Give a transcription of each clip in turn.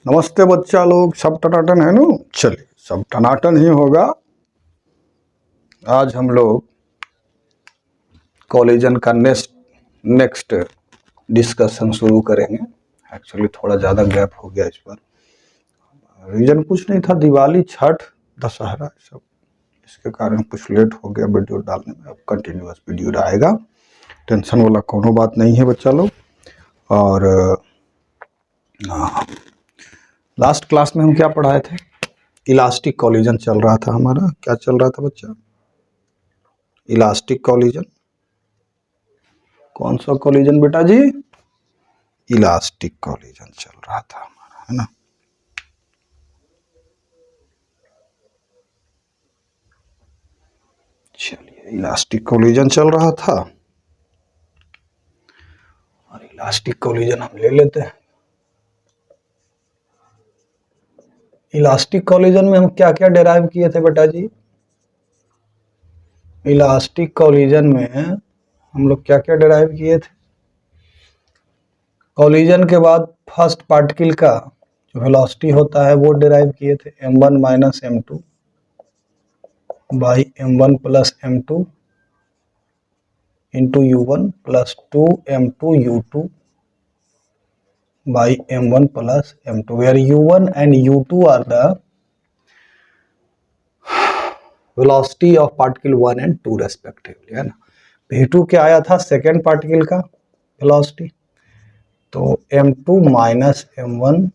नमस्ते बच्चा लोग, सब टनाटन है ना। चलिए, सब टनाटन ही होगा। आज हम लोग कोलिजन का नेक्स्ट डिस्कशन शुरू करेंगे। एक्चुअली थोड़ा ज़्यादा गैप हो गया इस पर। रीजन कुछ नहीं था, दिवाली, छठ, दशहरा सब, इसके कारण कुछ लेट हो गया वीडियो डालने में। अब कंटिन्यूअस वीडियो आएगा, टेंशन वाला कोनो बात नहीं है बच्चा लोग। और लास्ट क्लास में हम क्या पढ़ाए थे? इलास्टिक कॉलिजन चल रहा था हमारा। क्या चल रहा था बच्चा? Elastic collision. कौन सा कॉलिजन बेटा जी? इलास्टिक कॉलिजन चल रहा था हमारा, है ना। चलिए, इलास्टिक कॉलिजन चल रहा था और इलास्टिक कॉलिजन हम ले लेते हैं। इलास्टिक कॉलिजन में हम क्या क्या डेराइव किए थे बेटा जी? इलास्टिक कॉलिजन में हम लोग क्या क्या डेराइव किए थे? कॉलिजन के बाद फर्स्ट पार्टिकल का जो वेलोसिटी होता है वो डेराइव किए थे, m1 minus m2 by m1 plus m2 into u1 plus 2m2 u2 by m1 plus m2, where u1 and u2 are the velocity of particle 1 and 2 respectively, है ना। v2 क्या आया था? सेकेंड पार्टिकल का velocity. तो m2 minus m1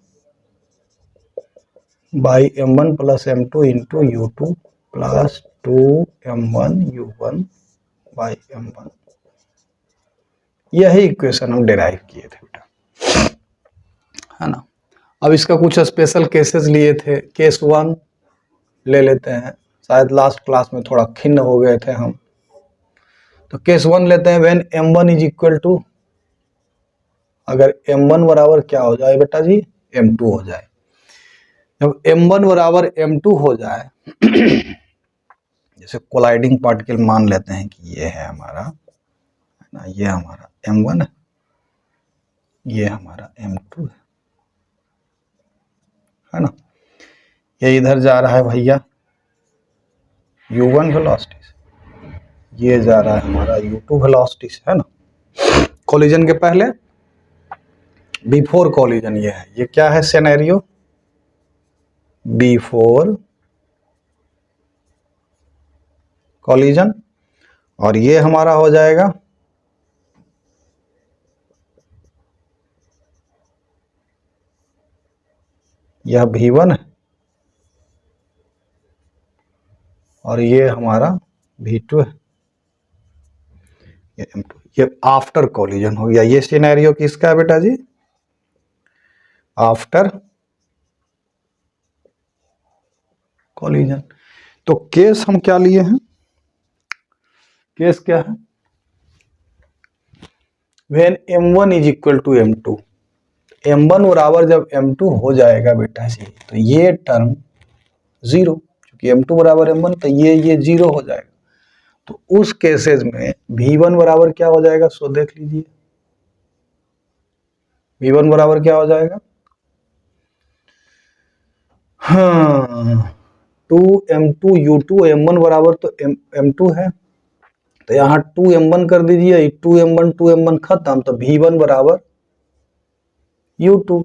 by m1 plus m2 into u2 plus 2m1 u1 by m1। यही equation हम derive किए थे बेटा, है ना। अब इसका कुछ स्पेशल केसेस लिए थे। केस 1 ले लेते हैं, शायद लास्ट क्लास में थोड़ा खिन्न हो गए थे हम। तो केस 1 लेते हैं। When m1 is equal to, अगर m1 बराबर क्या हो जाए बेटा जी? m2 हो जाए। जब m1 बराबर m2 हो जाए जैसे कोलाइडिंग पार्टिकल मान लेते हैं कि ये है हमारा, है ना, ये हमारा m1 है, ये हमारा m2 है ना। ये इधर जा रहा है भैया u1 वेलोसिटी से, ये जा रहा है हमारा u2 वेलोसिटी से, है ना। कोलिजन के पहले, बिफोर कोलिजन ये है। ये क्या है सिनेरियो? Before collision. और ये हमारा हो जाएगा यह v1 है और ये हमारा v2 है, ये m2। ये आफ्टर कोलिजन हो गया। ये सिनेरियो किसका है बेटा जी? After collision. तो केस हम क्या लिए हैं? केस क्या है? When m1 is equal to m2, m1 बराबर जब m2 हो जाएगा बेटा जी, तो ये टर्म जीरो, क्योंकि m2 बराबर m1, तो ये जीरो हो जाएगा। तो उस केसेस में v1 बराबर क्या हो जाएगा? सो देख लीजिए, v1 बराबर क्या हो जाएगा? हाँ, 2m2 u2, m1 बराबर तो m2 है, तो यहाँ 2m1 कर दीजिए, 2m1 खत्म, तो v1 बराबर u2।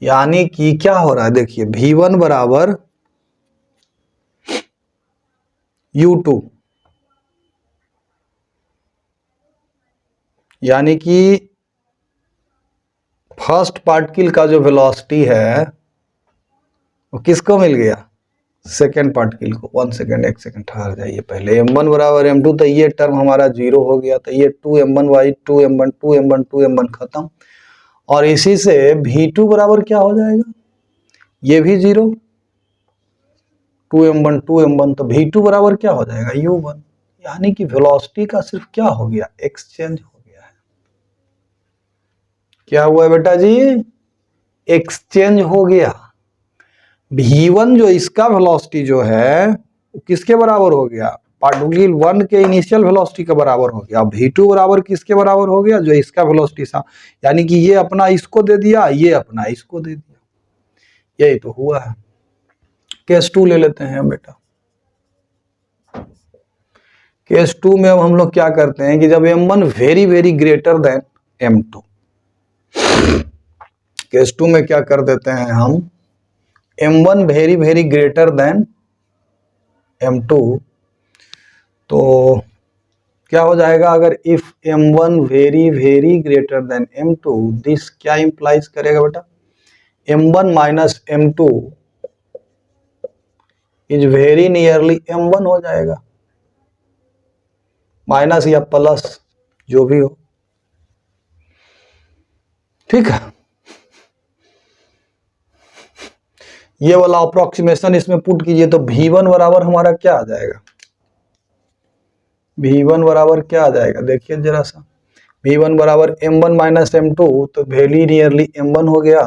यानी कि क्या हो रहा है देखिए, v1 बराबर u2, यानी कि फर्स्ट पार्टिकल का जो वेलोसिटी है वो किसको मिल गया? सेकेंड पार्टिकल को। 1 सेकेंड, 1 सेकेंड ठहर जाइए पहले। m1 बराबर m2, तो ये टर्म हमारा जीरो हो गया, तो ये 2m1 बाई 2m1 खत्म। और इसी से v2 बराबर क्या हो जाएगा? ये भी जीरो, 2m1 तो v2 बराबर क्या हो जाएगा? u1। यानी कि वेलोसिटी का सिर्फ क्या हो गया? एक्सचेंज हो गया है। क्या हुआ बेटा जी? एक्सचेंज हो गया। v1 जो इसका वेलोसिटी जो है वो किसके बराबर हो गया? पार्टिकल 1 के इनिशियल वेलोसिटी के बराबर हो गया। v2 बराबर किसके बराबर हो गया? जो इसका वेलोसिटी था, यानी कि ये अपना इसको दे दिया, ये अपना इसको दे दिया, यही तो हुआ है। केस 2 ले लेते हैं बेटा। केस 2 में अब हम लोग क्या करते हैं कि जब m1 very very greater than m2, case 2 में क्या कर देते हैं हम, m1 very very greater than m2, तो क्या हो जाएगा? अगर if m1 very very greater than m2, this क्या इंप्लाइज करेगा बेटा? m1 minus m2 is very nearly m1 हो जाएगा, माइनस या प्लस जो भी हो, ठीक है। ये वाला अप्रोक्सीमेशन इसमें पुट कीजिए तो v1 बराबर हमारा क्या आ जाएगा? v1 बराबर क्या आ जाएगा? देखिए जरा सा, v1 बराबर m1 माइनस m2, तो वेरी नियरली m1 हो गया,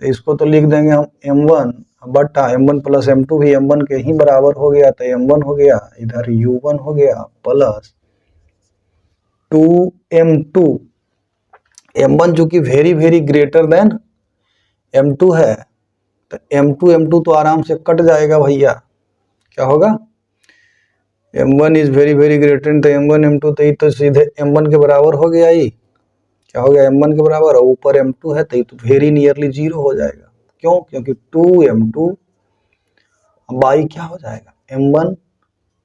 तो इसको तो लिख देंगे हम m1 बटा m1 प्लस m2 भी m1 के ही बराबर हो गया, तो m1 हो गया, इधर u1 हो गया प्लस 2m2, m1 जो कि very very greater than m2 है, तो m2 तो आराम से कट जाएगा भैया, क्या होगा? m1 is very very greater, तो m1 m2 तो ये तो सीधे m1 के बराबर हो गया, ही क्या हो गया? m1 के बराबर, और ऊपर m2 है, तो ये तो वेरी नियरली 0 हो जाएगा। क्यों? क्योंकि 2m2 बाई क्या हो जाएगा? m1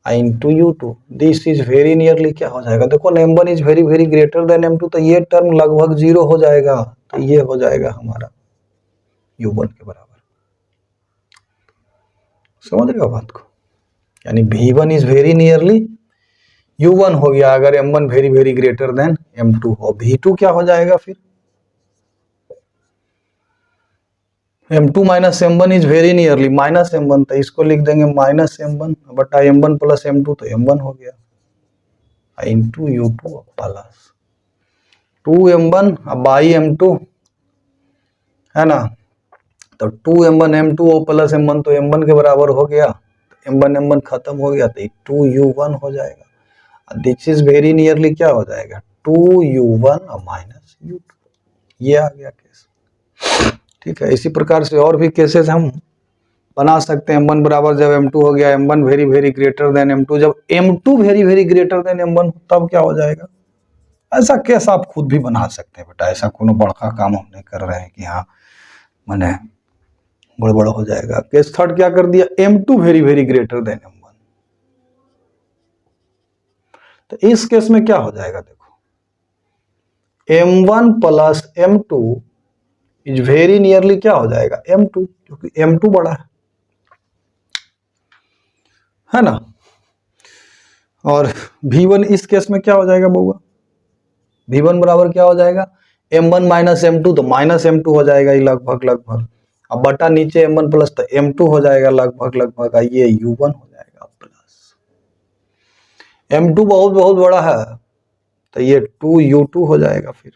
into u2, this is very nearly क्या हो जाएगा? देखो ना, m1 is very very greater than m2, तो ये टर्म लगभग 0 हो जाएगा, तो ये हो जाएगा हमारा u1 के बराबर। समझ रहे हो बात को? यानी v1 is very nearly u1 हो गया अगर m1 very very greater than m2 हो। v2 क्या हो जाएगा फिर? m2 minus m1 is very nearly minus m1, तो इसको लिख देंगे माइनस m1 बटा m1 प्लस m2, तो m1 हो गया into u2 plus 2m1 by m2, है ना, तो 2m1 m2 प्लस m1, तो m1 के बराबर हो गया, m1 खत्म हो गया, तो 2u1 हो जाएगा। दिस इज वेरी नियरली क्या हो जाएगा? 2u1 माइनस u2, ये आ गया केस, ठीक है। इसी प्रकार से और भी केसेस हम बना सकते हैं। m1 बराबर जब m2 हो गया, m1 very very greater than m2, जब m2 very very greater than m1 तब क्या हो जाएगा? ऐसा केस आप खुद भी बना सकते हैं बेटा, ऐसा कोनो बड़का काम हम नहीं कर रहे हैं कि हाँ मैंने गड़बड़ हो जाएगा। केस थर्ड क्या कर दिया? m2 very very greater than m1, तो इस केस में क्या हो जाएगा? देखो, m1 plus m2 is very nearly क्या हो जाएगा? m2, क्योंकि m2 बड़ा है ना। और v1 इस केस में क्या हो जाएगा बउआ? v1 बराबर क्या हो जाएगा? m1 माइनस m2, तो माइनस m2 हो जाएगा ये लगभग, अब बटा नीचे m1 प्लस, तो m2 हो जाएगा लगभग, ये u1 हो जाएगा प्लस m2 बहुत बड़ा है, तो ये 2u2 हो जाएगा, फिर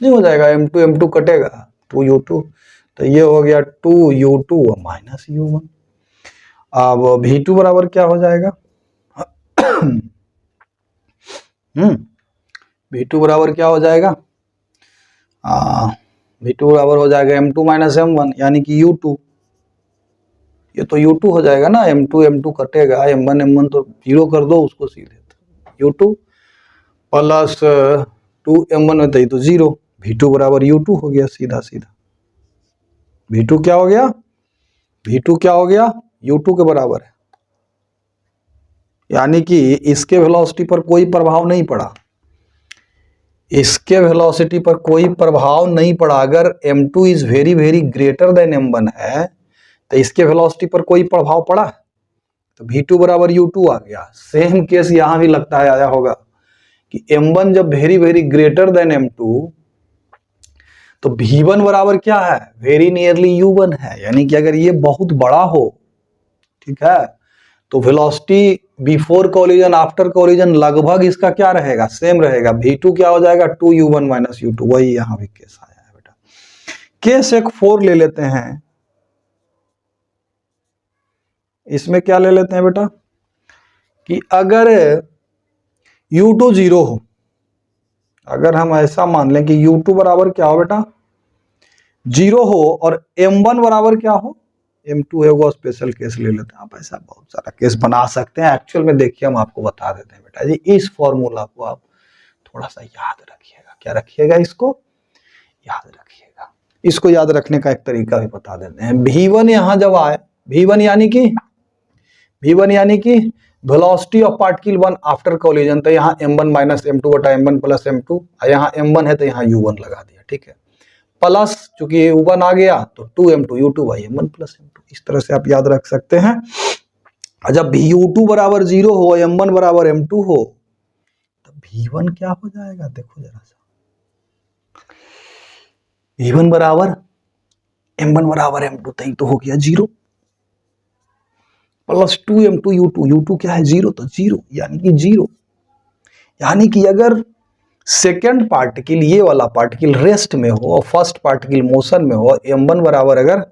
नहीं हो जाएगा, m2 कटेगा, 2u2, तो ये हो गया 2u2 माइनस u1। अब v2 बराबर क्या हो जाएगा? v2 बराबर क्या हो जाएगा? v2 बराबर हो जाएगा m2 माइनस m1, यानी कि u2, ये तो u2 हो जाएगा ना, m2 कटेगा, m1 तो 0 कर दो उसको सीधे, u2 प्लस 2m1 में तो 0, v2 बराबर u2 हो गया, सीधा v2 क्या हो गया? v2 क्या हो गया? u2 के बराबर है, यानी कि इसके वेलोसिटी पर कोई प्रभाव नहीं पड़ा, इसके वेलोसिटी पर कोई प्रभाव नहीं पड़ा। अगर m2 is very very greater than m1 है, तो इसके वेलोसिटी पर कोई प्रभाव पड़ा, तो v2 बराबर u2 आ गया। सेम केस यहां भी लगता है आया होगा कि m1 जब very very greater than m2, तो v1 बराबर क्या है? वेरी नियरली u1 है, यानी कि अगर ये बहुत बड़ा हो, ठीक है, तो velocity before collision after collision लगभग इसका क्या रहेगा? सेम रहेगा। v2 क्या हो जाएगा? 2u1 माइनस u2, वही यहां भी केस आया है बेटा। केस एक 4 ले लेते हैं, इसमें क्या ले लेते हैं बेटा? कि अगर u2 0 हो, अगर हम ऐसा मान लें कि u2 बराबर क्या हो बेटा 0 हो और m1 बराबर क्या हो m2 है, वो स्पेशल केस ले लेते हैं। आप ऐसा बहुत सारा केस बना सकते हैं। एक्चुअल में देखिए हम आपको बता देते हैं बेटा जी, इस फॉर्मूला को आप थोड़ा सा याद रखिएगा। क्या रखिएगा? इसको याद रखिएगा। इसको याद रखने का एक तरीका भी बता देते हैं। v1 यहां जब आए, v1 यानी कि velocity of particle 1 after collision, तो यहाँ m1 माइनस m2 बटा m1 प्लस m2, यहाँ m1 है तो यहाँ u1 लगा दिया, ठीक है। प्लस चूंकि u1 आ गया तो 2m2 u2 by m1 plus m2, इस तरह से आप याद रख सकते हैं। और जब u2 बराबर 0 हो, m1 बराबर m2 हो, तो v1 क्या हो जाएगा? देखो जरा सा, v1 बराबर m1 बराबर m2 तो हो गया 0 प्लस 2m2 u2 क्या है 0, तो 0 यानी कि 0, यानी कि अगर सेकेंड पार्टिकल ये वाला पार्टिकल रेस्ट में हो और फर्स्ट पार्टिकल मोशन में हो, m1 बराबर अगर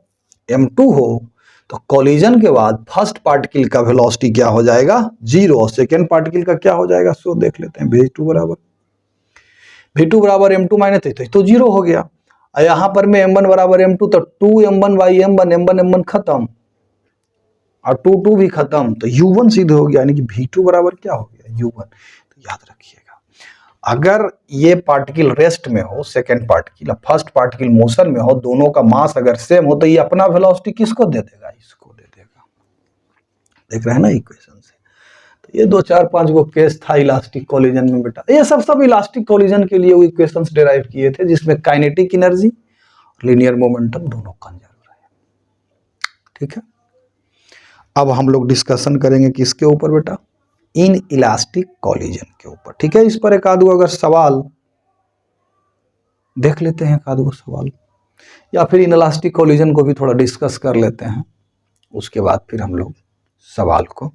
m2 हो, तो कोलिजन के बाद फर्स्ट पार्टिकल का वेलोसिटी क्या हो जाएगा 0 और सेकेंड पार्टिकल का क्या हो जाएगा, सो देख लेते हैं। v2 बराबर m2 माइनस तो 0 हो गया। यहां पर में m1 बराबर m2 तो 2m1 बाई m1 खत्म और 2 भी खत्म, तो u1 सीधे हो गया, यानी कि v2 बराबर क्या हो गया u1। तो याद रखिएगा, अगर ये पार्टिकल रेस्ट में हो second particle, first particle motion में हो, दोनों का मास अगर सेम हो, तो ये अपना वेलोसिटी किसको दे देगा? इसको दे देगा। देख रहे हैं ना इक्वेशन से। तो ये 2 4 5 गो केस था इलास्टिक कोलिजन में बेटा। ये सब इलास्टिक कोलिजन के लिए वो इक्वेशंस डिराइव किए थे, जिसमें काइनेटिक एनर्जी लीनियर मोमेंटम दोनों कंजर्व रहे। ठीक है, अब हम लोग डिस्कशन करेंगे किसके ऊपर बेटा? इन इलास्टिक कोलिजन के ऊपर। ठीक है, इस पर एक आधो अगर सवाल देख लेते हैं, एक आधो सवाल, या फिर इन इलास्टिक कोलिजन को भी थोड़ा डिस्कस कर लेते हैं, उसके बाद फिर हम लोग सवाल को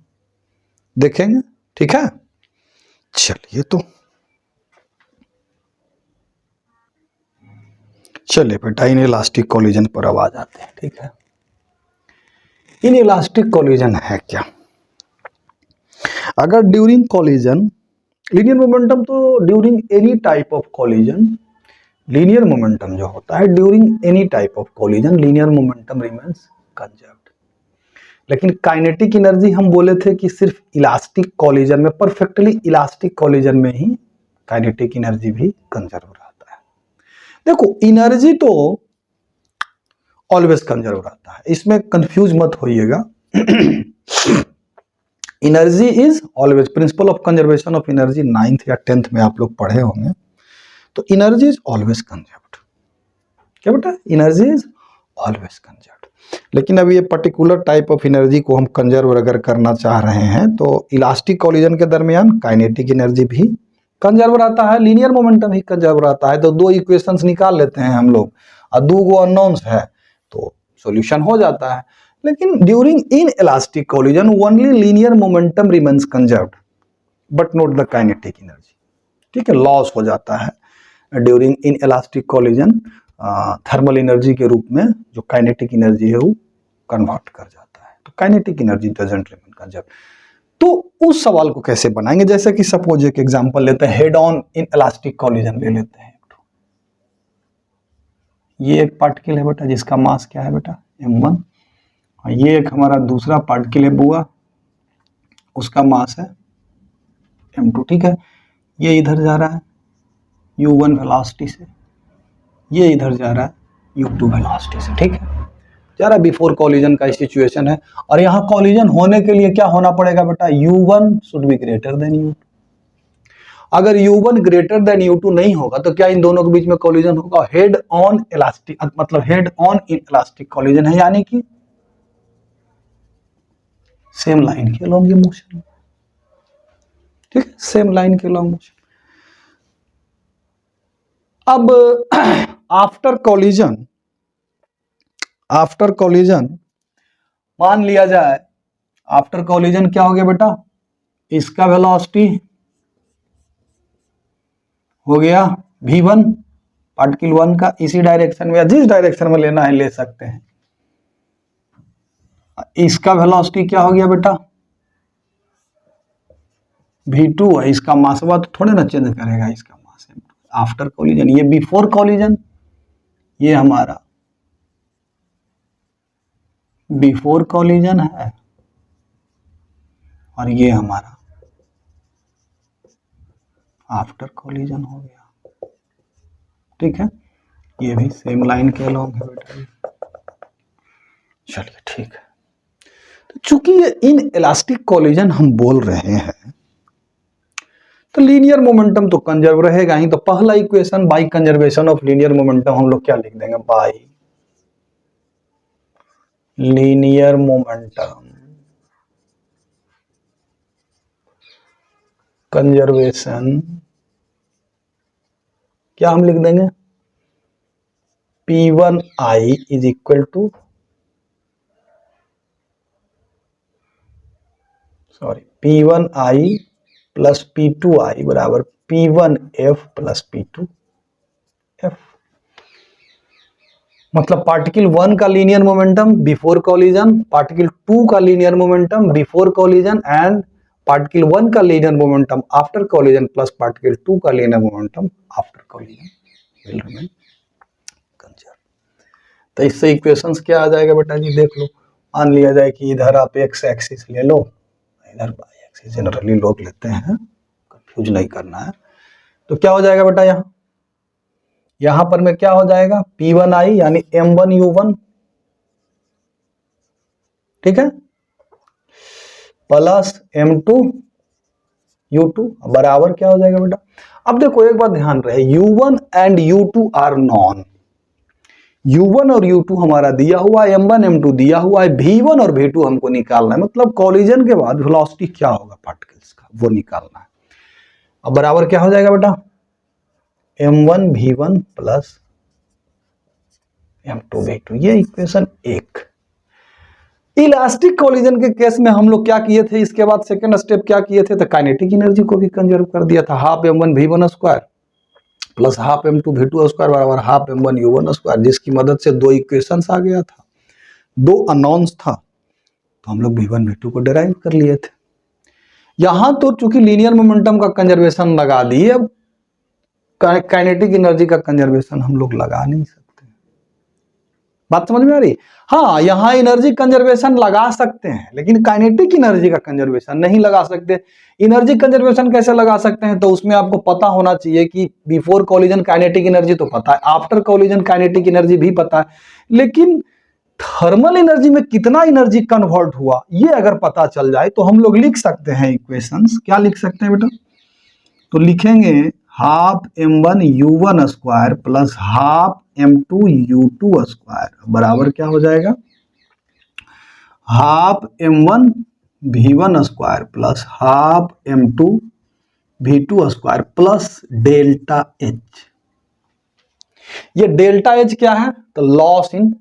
देखेंगे। ठीक है, चलिए तो चलिए बेटा इन इलास्टिक कोलिजन पर अब आ जाते हैं। ठीक है, इन इलास्टिक कोलिजन है क्या? अगर ड्यूरिंग कोलिजन लीनियर मोमेंटम, तो during any type of collision linear momentum जो होता है, during any type of collision linear momentum remains conserved. लेकिन काइनेटिक एनर्जी हम बोले थे कि सिर्फ इलास्टिक कोलिजन में, परफेक्टली इलास्टिक कोलिजन में ही काइनेटिक एनर्जी भी कंजर्व रहता है। देखो एनर्जी तो ऑलवेज कंजर्व रहता है, इसमें कंफ्यूज मत होइएगा। Energy is always, principle of conservation of energy 9th या 10th में आप लोग पढ़े होंगे। तो एनर्जी इज ऑलवेज कंजर्व्ड। क्या बेटा? Energy is always conserved. लेकिन अब ये पर्टिकुलर टाइप ऑफ एनर्जी को हम कंजर्व अगर करना चाह रहे हैं, तो इलास्टिक कोलिजन के दरमियान काइनेटिक एनर्जी भी कंजर्व रहता है, लीनियर मोमेंटम भी कंजर्व रहता है। तो दो इक्वेशंस निकाल लेते हैं हम लोग, और 2 गो अननोन्स है तो सॉल्यूशन हो जाता है। लेकिन during in elastic collision only linear momentum remains conserved but not the kinetic energy. ठीक है, लॉस हो जाता है during in elastic collision. Thermal energy के रूप में जो काइनेटिक एनर्जी है वो कन्वर्ट कर जाता है। तो kinetic energy doesn't remain conserved. तो उस सवाल को कैसे बनाएंगे? जैसे कि सपोज एक एग्जांपल लेते हैं, head on in elastic collision ले लेते हैं। ये एक पार्टिकल है बेटा जिसका मास क्या है बेटा m1, और ये एक हमारा दूसरा पार्टिकल है बुआ, उसका मास है m2। ठीक है, ये इधर जा रहा है u1 वेलोसिटी से, ये इधर जा रहा है u2 वेलोसिटी से। ठीक है, जा रहा है बिफोर कॉलिजन का सिचुएशन है। और यहाँ कॉलिजन होने के लिए क्या होना पड़ेगा बेटा? u1 should be greater than u2। अगर u1 ग्रेटर देन u2 नहीं होगा तो क्या इन दोनों के बीच में कॉलिजन होगा? हेड ऑन इलास्टिक, मतलब head on in elastic collision है, यानी कि सेम लाइन के अलोंग ये मोशन। ठीक है, सेम लाइन के अलोंग मोशन। अब आफ्टर कॉलिजन मान लिया जाए, आफ्टर कॉलिजन क्या हो गया बेटा? इसका वेलोसिटी हो गया v1 पार्टिकल 1 का, इसी डायरेक्शन में या जिस डायरेक्शन में लेना है ले सकते हैं। इसका वेलोसिटी क्या हो गया बेटा? V2 है, इसका मासवा तो थोड़े ना चेंज करेगा इसका मास आफ्टर कोलिजन। ये बिफोर कोलिजन, ये हमारा बिफोर कोलिजन है और ये हमारा आफ्टर कोलिजन हो गया। ठीक है, ये भी सेम लाइन के अलॉन्ग है बेटा। चलिए ठीक है, तो चूंकि ये इन इलास्टिक कोलिजन हम बोल रहे हैं तो लीनियर मोमेंटम तो कंजर्व रहेगा ही। तो पहला equation by conservation of linear momentum हम लोग क्या लिख देंगे, बाई लीनियर मोमेंटम कंजर्वेशन क्या हम लिख देंगे, P1I is equal to P1I plus P2I बराबर P1F प्लस P2F। मतलब पार्टिकल 1 का linear momentum before collision, particle 2 का linear momentum before collision and particle 1 का linear momentum after collision plus particle 2 का linear momentum after collision will remain conserve. तो इससे equations क्या आ जाएगा बेटा जी, देख लो। मान लिया जाए कि इधर आप एक्स एक्सिस ले लो, इधर वाई एक्सिस जनरली लोग लेते हैं, कंफ्यूज नहीं करना है। तो क्या हो जाएगा बेटा, यहां पर में क्या हो जाएगा, P1I यानी M1U1, ठीक है, प्लस M2U2 बराबर क्या हो जाएगा बेटा। अब देखो एक बात ध्यान रहे, U1 and U2 are non. U1 और U2 हमारा दिया हुआ है, M1 M2 दिया हुआ है, V1 और V2 हमको निकालना है। मतलब कॉलिजन के बाद वेलोसिटी क्या होगा पार्टिकल्स का, वो निकालना है। अब बराबर क्या हो जाएगा बेटा, M1 V1 plus M2 V2। ये इक्वेशन 1। इलास्टिक कोलिजन के केस में हम लोग क्या किए थे, इसके बाद सेकंड स्टेप क्या किए थे, तो काइनेटिक एनर्जी को भी कंजर्व कर दिया था। Half M1 V1 square plus half M2 V2 square बराबर हाफ M1 U1 स्क्वायर, जिसकी मदद से दो इक्वेशंस आ गया था, दो अननोन्स था, तो हम लोग V1 V2 को डिराइव कर लिए थे। यहां तो चूंकि लीनियर मोमेंटम का कंजर्वेशन लगा दिए, अब काइनेटिक एनर्जी का कंजर्वेशन हम लोग लगा नहीं सकते। बात समझ में आ रही? हाँ, यहां एनर्जी कंजर्वेशन लगा सकते हैं, लेकिन काइनेटिक एनर्जी का कंजर्वेशन नहीं लगा सकते। एनर्जी कंजर्वेशन कैसे लगा सकते हैं, तो उसमें आपको पता होना चाहिए कि बिफोर कोलिजन काइनेटिक एनर्जी तो पता है, आफ्टर कोलिजन काइनेटिक एनर्जी भी पता है, लेकिन थर्मल एनर्जी में कितना एनर्जी कन्वर्ट हुआ ये अगर पता चल जाए तो हम लोग लिख सकते हैं इक्वेशंस। क्या लिख सकते हैं बेटा, तो लिखेंगे half M1 U1 square plus half M2 U2 square बराबर क्या हो जाएगा, half M1 V1 square plus half M2 V2 square plus delta H। ये डेल्टा H क्या है, तो लॉस इन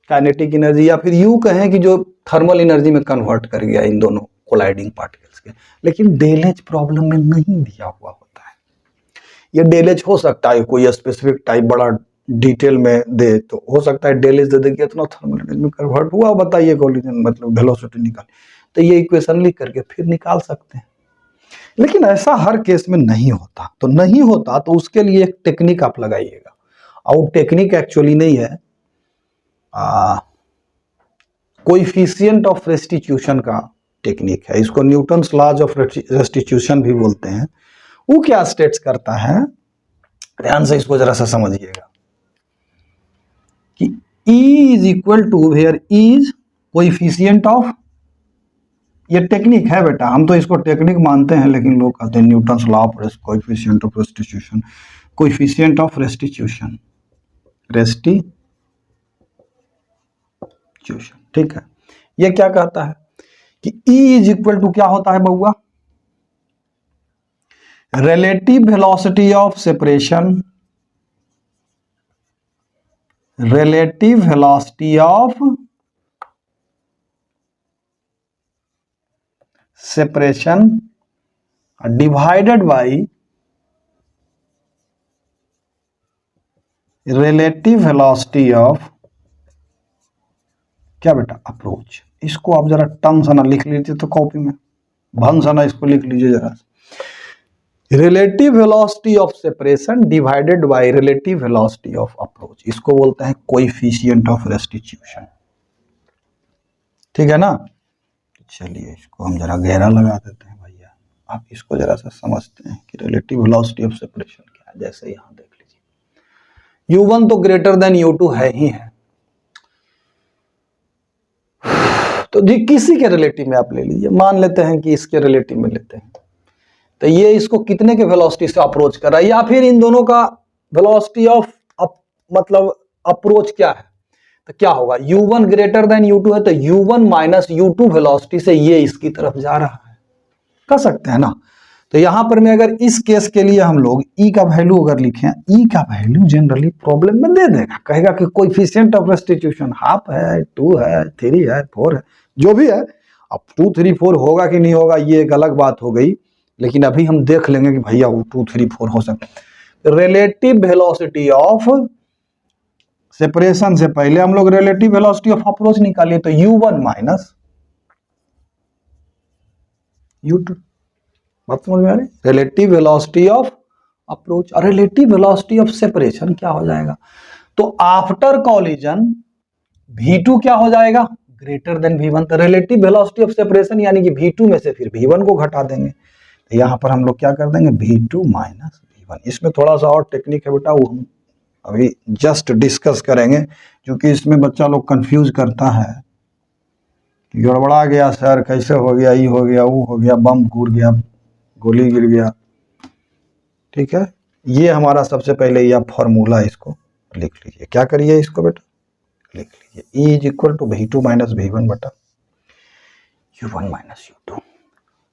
काइनेटिक एनर्जी, या फिर यू कहें कि जो थर्मल एनर्जी में कन्वर्ट कर गया इन दोनों कोलाइडिंग पार्टिकल्स के। लेकिन डेल एच प्रॉब्लम में नहीं दिया हुआ होता है। ये डेल एच हो सकता है कोई स्पेसिफिक टाइप बड़ा डिटेल में दे, तो हो सकता है डेल एच दे दे कि इतना थर्मल एनर्जी में कन्वर्ट हुआ, बताइए कोलिजन मतलब वेलोसिटी निकाल, तो ये इक्वेशन लिख करके फिर निकाल सकते हैं। लेकिन ऐसा हर केस में नहीं होता, तो नहीं होता तो उसके लिए एक टेक्निक आप लगाइएगा, और टेक्निक एक्चुअली नहीं है, कोएफिशिएंट ऑफ रेस्टिट्यूशन का टेक्निक है। इसको न्यूटन्स लॉज ऑफ रेस्टिट्यूशन भी बोलते हैं। वो क्या स्टेट्स करता है, ध्यान से इसको जरा सा समझिएगा कि E is equal to where is coefficient of, ये टेक्निक है बेटा, हम तो इसको टेक्निक मानते हैं, लेकिन लोग कहते हैं Newton's law of coefficient of restitution, coefficient of restitution, ठीक है। ये क्या कहता है कि E इज इक्वल टू क्या होता है बउआ, relative velocity of separation, relative velocity of separation divided by relative velocity of क्या बेटा, अप्रोच। इसको आप जरा टर्म्स ना लिख लीजिए तो कॉपी में, भंग सा ना इसको लिख लीजिए जरा। Relative velocity of separation divided by relative velocity of approach, इसको बोलते हैं कोएफिशिएंट ऑफ रेस्टिट्यूशन। ठीक है ना। चलिए इसको हम जरा गहरा लगा देते हैं भैया, आप इसको जरा सा समझते हैं कि रिलेटिव वेलोसिटी ऑफ सेपरेशन क्या है। जैसे यहां देख लीजिए, u1 तो ग्रेटर देन u2 है ही है, तो जी किसी के रिलेटिव में आप ले लीजिए, मान लेते हैं कि इसके रिलेटिव में लेते हैं, तो ये इसको कितने के वेलोसिटी से अप्रोच कर रहा है, या फिर इन दोनों का वेलोसिटी ऑफ मतलब अप्रोच क्या है, तो क्या होगा, u1 ग्रेटर देन u2 है तो u1 माइनस u2 वेलोसिटी से ये इसकी तरफ जा रहा है, कर सकते हैं ना। तो यहां पर मैं अगर इस केस के लिए हम लोग E का वैल्यू अगर लिखें, E का वैल्यू जनरली प्रॉब्लम में दे देगा, कहेगा कि कोएफिशिएंट ऑफ रेस्टिट्यूशन हाफ है, 2 है, 3 है, 4 है, जो भी है। अब 2, 3, 4 होगा कि नहीं होगा ये एक अलग बात हो गई, लेकिन अभी हम देख लेंगे कि भैया वो 2, 3, 4 हो सकता है। रिलेटिव वेलोसिटी ऑफ सेपरेशन से पहले हम लोग रिलेटिव वेलोसिटी ऑफ अप्रोच निकालिए, तो u1 माइनस u2, बात समझ में आ रही। रिलेटिव वेलोसिटी ऑफ अप्रोच और रिलेटिव वेलोसिटी ऑफ सेपरेशन क्या हो जाएगा, तो आफ्टर कॉलिजन v2 क्या हो जाएगा, ग्रेटर देन v1। तो रिलेटिव वेलोसिटी ऑफ सेपरेशन यानी कि v2 में से फिर v1 को घटा देंगे, तो यहां पर हम लोग क्या कर देंगे, v2 माइनस v1। इसमें थोड़ा सा और टेक्निक है बेटा, वो हम अभी जस्ट डिस्कस करेंगे, क्योंकि इसमें बच्चा लोग कंफ्यूज करता है, गड़बड़ा गया सर, कैसे हो गया, ये हो गया, वो हो गया, बम गिर गया, गोली गिर गया। ठीक है, ये हमारा सबसे पहले यह फॉर्मूला, इसको लिख लीजिए। क्या करिए इसको बेटा, लिख लीजिए, E is equal to v2 minus v1 बटा u1 माइनस u2।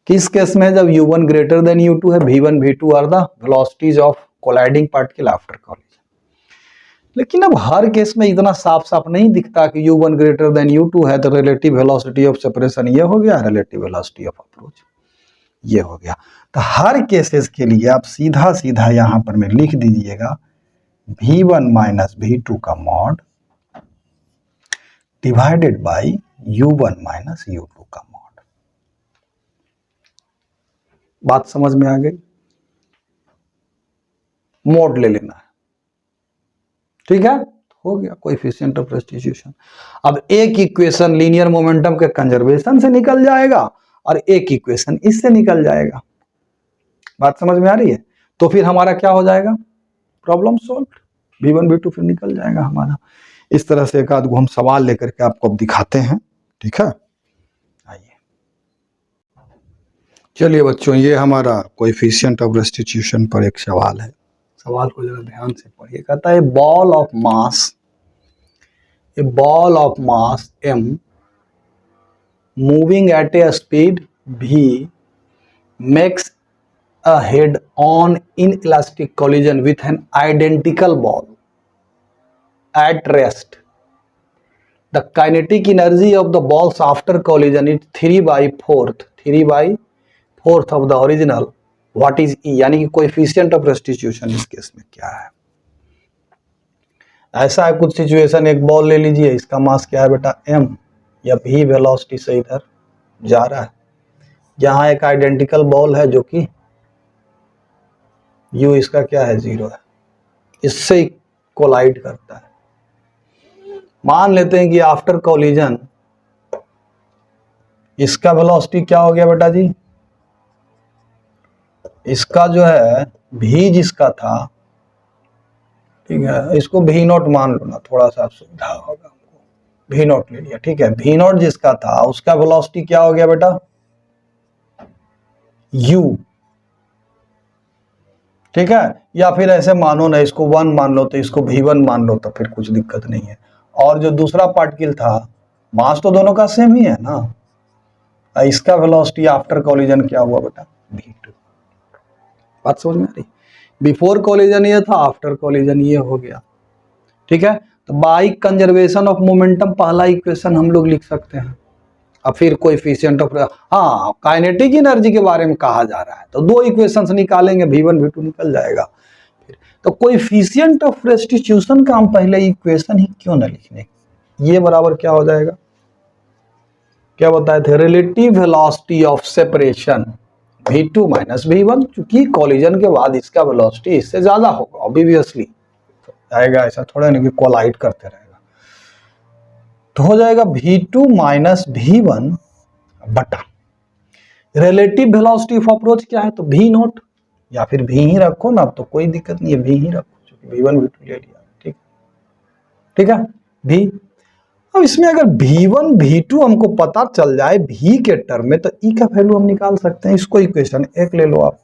किस केस में, जब u1 ग्रेटर देन u2 है, v1 v2 are the velocities of colliding particle after collision. लेकिन अब हर केस में इतना साफ साफ नहीं दिखता कि u1 ग्रेटर देन u2 है तो रिलेटिव वेलोसिटी ऑफ सेपरेशन ये हो गया, रिलेटिव वेलोसिटी ऑफ अप्रोच ये हो गया। तो हर केसेस के लिए आप सीधा सीधा यहां पर में लिख दीजिएगा v1 माइनस v2 का mod divided by u1 minus u2 का मॉड। बात समझ में आ गई, मॉड ले लेना है, ठीक है, हो गया कोएफिशिएंट ऑफ रेस्टिट्यूशन। अब एक इक्वेशन लीनियर मोमेंटम के कंजर्वेशन से निकल जाएगा और एक इक्वेशन इससे निकल जाएगा। बात समझ में आ रही है, तो फिर हमारा क्या हो जाएगा, प्रॉब्लम सॉल्व, v1 v2 फिर निकल जाएगा हमारा। इस तरह से एक आध गो हम सवाल लेकर के आपको अब दिखाते हैं, ठीक है। आइए, चलिए बच्चों, ये हमारा कोएफिशिएंट ऑफ रेस्टिट्यूशन पर एक सवाल है, सवाल को जरा ध्यान से पढ़िए। कहता है ball of mass, A ball of mass m moving at A speed v makes a head on inelastic collision with an identical ball at rest. The kinetic energy of the balls after collision is 3/4 of the original. What is E? यानी कि coefficient of restitution इस case में क्या है। ऐसा है कुछ situation, एक बॉल ले लीजिए, इसका मास क्या है बेटा m, या v वेलोसिटी से इधर जा रहा है, यहाँ एक आइडेंटिकल बॉल है जो कि u इसका क्या है 0 है, इससे कोलाइड करता है। मान लेते हैं कि आफ्टर कोलिजन इसका वेलोसिटी क्या हो गया बेटा जी, इसका जो है v जिसका था, ठीक है, इसको v0 मान लो ना, थोड़ा सा सुविधा होगा हमको, v0 ले लिया, ठीक है। v0 जिसका था उसका वेलोसिटी क्या हो गया बेटा u, ठीक है। या फिर ऐसे मानो ना, इसको 1 मान लो तो इसको v1 मान लो, तो फिर कुछ दिक्कत नहीं है। और जो दूसरा पार्टिकल था, मास तो दोनों का सेम ही है ना, इसका वेलोसिटी आफ्टर कॉलिजन क्या हुआ बेटा v2। बात समझ में आ रही, बिफोर कॉलिजन ये था, आफ्टर कॉलिजन ये हो गया, ठीक है। तो बाय कंजर्वेशन ऑफ मोमेंटम पहला इक्वेशन हम लोग लिख सकते हैं। अब फिर कोएफिशिएंट ऑफ, हाँ, काइनेटिक एनर्जी के बारे में कहा जा रहा है, तो दो इक्वेशंस निकालेंगे, v1 v2 निकल जाएगा फिर। तो कोएफिशिएंट ऑफ रेस्टिट्यूशन का हम पहले इक्वेशन ही क्यों ना लिखने, ये बराबर क्या हो जाएगा, क्या बताए थे, relative velocity of separation v2 minus v1, चूंकि कॉलिजन के बाद इसका वेलोसिटी इससे ज्यादा होगा ऑब्वियसली, आएगा ऐसा थोड़ा नहीं कि कोलाइड करते रहेगा, तो हो जाएगा v2 माइनस v1 बटा रिलेटिव वेलोसिटी ऑफ अप्रोच क्या है, तो v नॉट, या फिर v ही रखो ना, अब तो कोई दिक्कत नहीं है, v ही रखो, क्योंकि v1 v2 ले लिया, ठीक ठीक है v। अब इसमें अगर v1 v2 हमको पता चल जाए v के टर्म में, तो e का वैल्यू हम निकाल सकते हैं। इसको इक्वेशन 1 ले लो आप,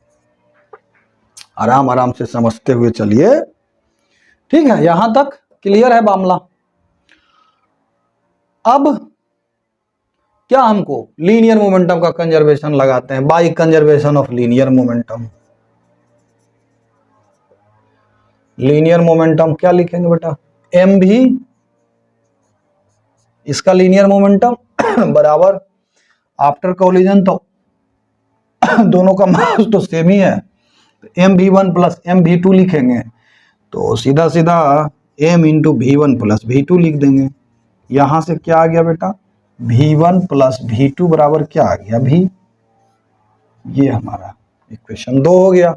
आराम आराम से समझते हुए चलिए, ठीक है, यहां तक क्लियर है मामला। अब क्या हमको लीनियर मोमेंटम का कंजर्वेशन लगाते हैं, by conservation of linear momentum. Linear momentum क्या लिखेंगे बेटा, एम भी इसका लीनियर मोमेंटम बराबर आफ्टर कोलिजन, तो दोनों का मास तो सेम ही है, तो m v one plus m v two लिखेंगे, तो सीधा सीधा m into v one plus v two लिख देंगे। यहां से क्या आ गया बेटा, v one plus v two बराबर क्या आ गया, भी, ये हमारा इक्वेशन 2 हो गया।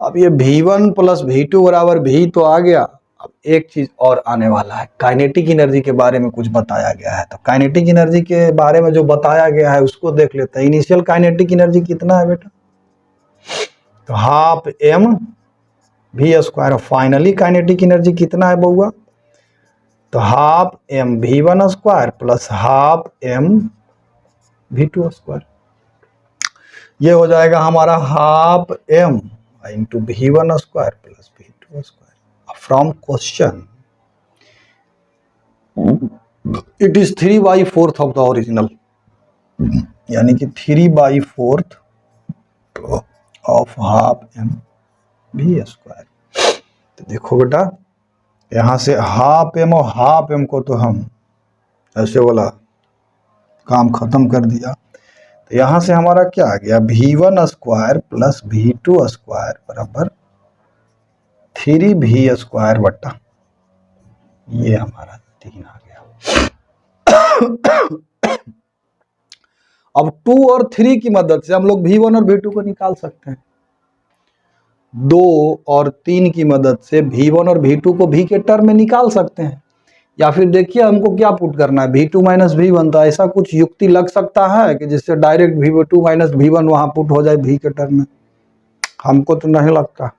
अब ये v1 प्लस v2 बराबर v तो आ गया, अब एक चीज और आने वाला है, काइनेटिक एनर्जी के बारे में कुछ बताया गया है, तो काइनेटिक एनर्जी के बारे में जो बताया गया है उसको देख लेते हैं। इनिशियल काइनेटिक एनर्जी कितना है बेटा, तो half m v square. Finally kinetic energy कितना है बउआ, तो half m v1 square plus half m v2 square, ये हो जाएगा हमारा half m into v1 square plus v2 square. From question it is 3/4 of the original, यानी कि 3/4 of half m v square. तो देखो बेटा, यहां से हाफ m और हाफ m को तो हम ऐसे वाला काम खत्म कर दिया, तो यहां से हमारा क्या आ गया, v1 square plus v2 square बराबर 3v स्क्वायर बट्टा, ये हमारा 3 आ गया। अब 2 और 3 की मदद से हम लोग v1 और v2 को निकाल सकते हैं। 2 और 3 की मदद से v1 और v2 को v के टर्म में निकाल सकते हैं, या फिर देखिए हमको क्या पुट करना है, v2 माइनस v1, तो ऐसा कुछ युक्ति लग सकता है कि जिससे डायरेक्ट v2 माइनस v1 वहां पुट हो जाए v के टर्म में, हमको तो नहीं लगता।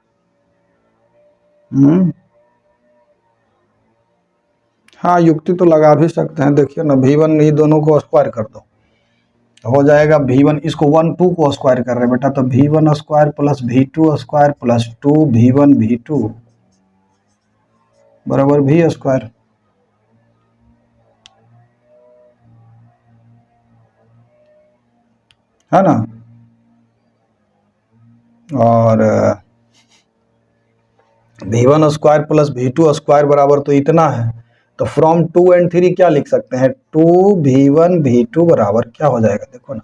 हाँ, युक्ति तो लगा भी सकते हैं, देखिए ना, v1 ये दोनों को स्क्वायर कर दो, हो जाएगा v1, इसको 1 2 को स्क्वायर कर रहे हैं बेटा, तो v1 square plus v2 square plus 2 v1 v2 बराबर v स्क्वायर। है ना, और v1 square plus v2 square बराबर तो इतना है, तो फ्रॉम 2 एंड 3 क्या लिख सकते हैं, 2v1 v2 बराबर क्या हो जाएगा, देखो ना,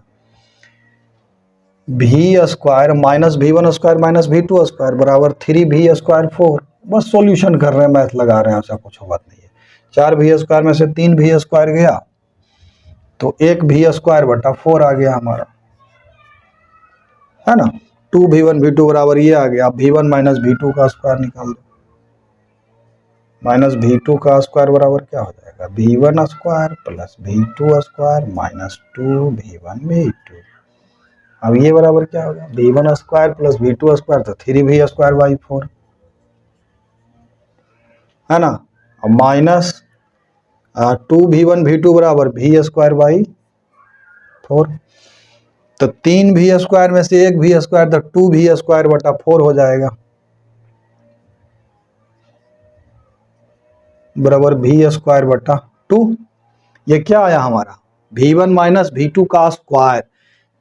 v square minus v1 square minus v2 square बराबर 3v स्क्वायर 4। बस सॉल्यूशन कर रहे हैं, मैथ लगा रहे हैं, ऐसा कुछ बात नहीं है। 4v स्क्वायर में से 3v स्क्वायर गया, तो 1v स्क्वायर बटा 4 आ गया हमारा, है ना। 2v1 v2 बराबर ये आ गया, v1 माइनस v2 का स्क्वायर निकाल दो, माइनस v2 का स्क्वायर बराबर क्या हो जाएगा, v1 square plus v2 square minus 2v1 v2। अब ये बराबर क्या होगा, v1 square plus v2 square, तो 3v स्क्वायर बाई 4, है ना। अब माइनस 2v1 v2 बराबर v स्क्वायर बाई 4, तो 3v स्क्वायर में से 1v स्क्वायर, तो 2v स्क्वायर बटा 4 हो जाएगा, बराबर v स्क्वायर बटा 2। ये क्या आया हमारा, v1 माइनस v2 का स्क्वायर,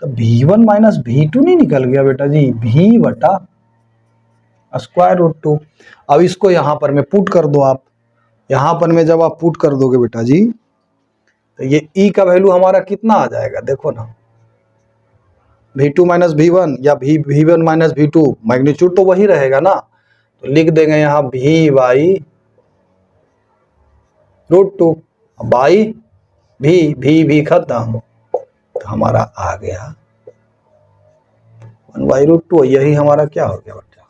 तो v1 माइनस v2 नहीं निकल गया बेटा जी, v बटा स्क्वायर रूट 2। अब इसको यहां पर में पुट कर दो आप, यहां पर में जब आप पुट कर दोगे बेटा जी, तो ये e का वैल्यू हमारा कितना आ जाएगा, देखो ना, v2 माइनस v1 या v1 माइनस v2, मैग्नीट्यूड तो वही रहेगा ना, तो लिख देंगे यहाँ v बाई रूट 2 बाई भी खत्म, तो हमारा आ गया 1/√2। यही हमारा क्या हो गया बच्चा,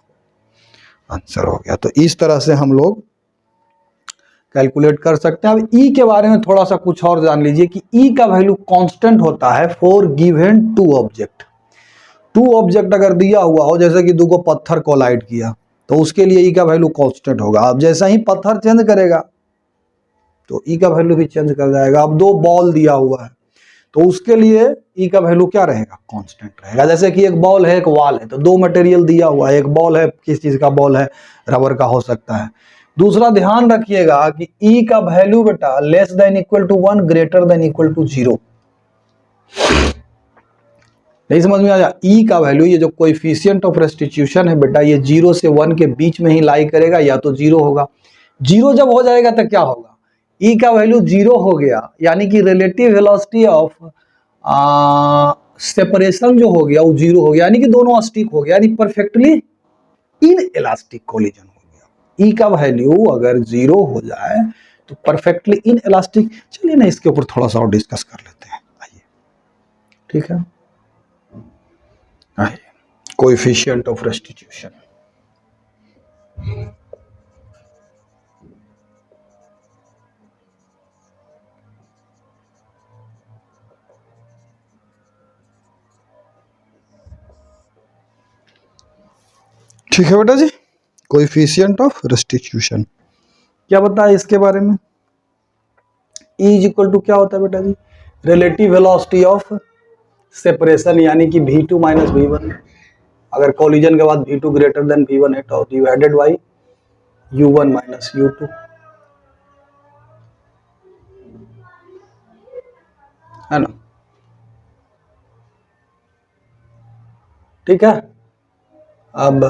आंसर हो गया। तो इस तरह से हम लोग कैलकुलेट कर सकते हैं। अब ई के बारे में थोड़ा सा कुछ और जान लीजिए कि ई का वैल्यू कांस्टेंट होता है for given two object. Two object अगर दिया हुआ हो, जैसे कि दो को पत्थर कोलाइड किया, तो उसके लिए ई का वैल्यू कांस्टेंट होगा। अब जैसा ही पत्थर चेंज करेगा तो ई का वैल्यू भी चेंज कर जाएगा। अब दो बॉल दिया हुआ है तो उसके लिए ई का वैल्यू क्या रहेगा, कांस्टेंट रहेगा। जैसे कि एक बॉल है एक वॉल है, तो दो मटेरियल दिया हुआ है, एक बॉल है, किस चीज का बॉल है, रबर का हो सकता है। दूसरा ध्यान रखिएगा कि ई का वैल्यू बेटा less than equal to 1 greater than equal to 0। नहीं समझ में आया, ई का वैल्यू, ये जो कोएफिशिएंट ऑफ रेस्टिट्यूशन है बेटा, ये 0 से 1 के बीच में ही लाई करेगा, या तो 0 होगा। 0 जब हो जाएगा तो क्या होगा, ई का वैल्यू 0 हो गया, यानी कि रिलेटिव वेलोसिटी ऑफ सेपरेशन जो हो गया वो 0 हो गया, यानी कि दोनों स्टिक हो गया, यानी परफेक्टली इन इलास्टिक कोलिजन हो गया। ई का वैल्यू अगर 0 हो जाए तो परफेक्टली इन इलास्टिक। चलिए ना इसके ऊपर थोड़ा सा और डिस्कस कर लेते हैं, आइए। ठीक है, आइए, कोएफिशिएंट ऑफ रेस्टिट्यूशन। ठीक है बेटा जी, कोएफिशिएंट ऑफ रेस्टिट्यूशन क्या बताया इसके बारे में। E इज इक्वल टू क्या होता है बेटा जी, रिलेटिव वेलोसिटी ऑफ सेपरेशन, यानी कि v2 माइनस v1। अगर कोलिजन के बाद v2 ग्रेटर देन v1 है तो divided by u1 minus u2, है ना। ठीक है, अब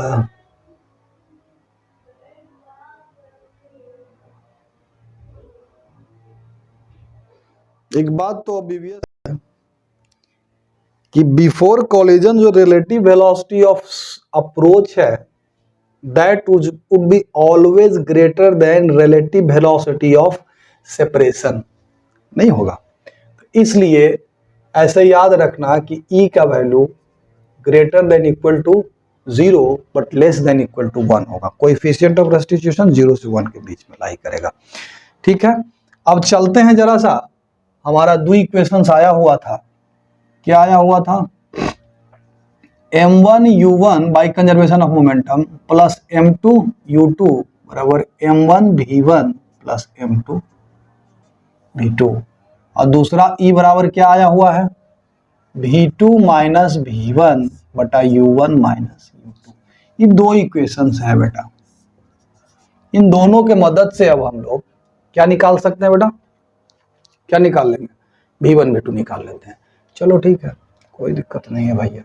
एक बात तो ऑब्वियस है कि बिफोर कोलिजन जो रिलेटिव वेलोसिटी ऑफ अप्रोच है that would be always greater than relative velocity of separation, नहीं होगा। तो इसलिए ऐसे याद रखना कि ई का value greater than equal to 0 but less than equal to 1 होगा। कोएफिशिएंट ऑफ रेस्टिट्यूशन 0 से 1 के बीच में लाई करेगा। ठीक है, अब चलते हैं जरा सा, हमारा दो इक्वेशंस आया हुआ था। क्या आया हुआ था, m1u1 by conservation of momentum plus m2u2 बराबर m1v1 प्लस m2v2, और दूसरा E बराबर क्या आया हुआ है, v2 माइनस v1 बटा u1 माइनस u2। ये दो इक्वेशंस है बेटा, इन दोनों के मदद से अब हम लोग क्या निकाल सकते हैं बेटा, क्या निकाल लेंगे, v1 v2 निकाल लेते हैं। चलो ठीक है, कोई दिक्कत नहीं है भैया।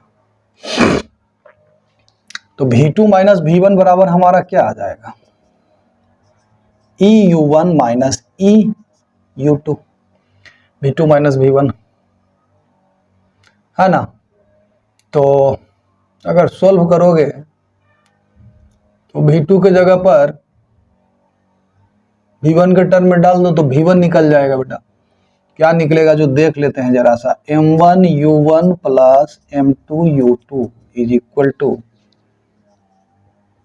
तो v2 माइनस v1 बराबर हमारा क्या आ जाएगा, eu1 minus eu2, v2 minus v1, है ना। तो अगर सोल्व करोगे तो v2 के जगह पर v1 के टर्म में डाल दो तो v1 निकल जाएगा बेटा। क्या निकलेगा जो देख लेते हैं जरा सा, m1u1 plus m2u2 is equal to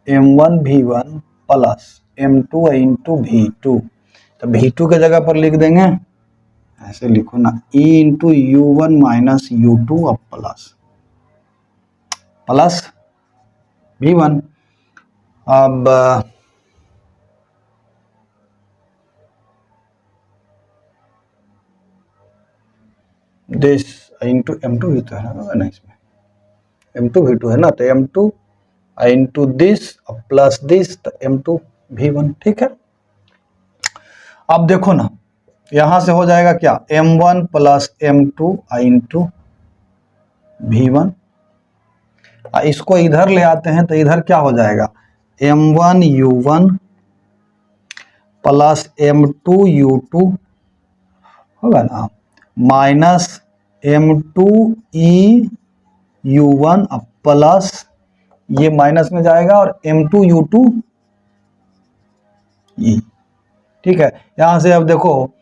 m1v1 plus m2 into v2। तो v2 के जगह पर लिख देंगे, ऐसे लिखो ना, e into u1 minus u2 अब प्लस v1। अब दिस इंटू m2 भी तो है ना इसमें, m2 v2 है ना, तो m2 into this plus this, तो m2 v1। ठीक है, अब देखो ना, यहां से हो जाएगा क्या, m1 plus m2 into v1, इसको इधर ले आते हैं तो इधर क्या हो जाएगा, m1u1 प्लस m2u2 होगा ना, माइनस m2eu1 प्लस ये माइनस में जाएगा और m2u2 e। ठीक है, यहां से अब देखो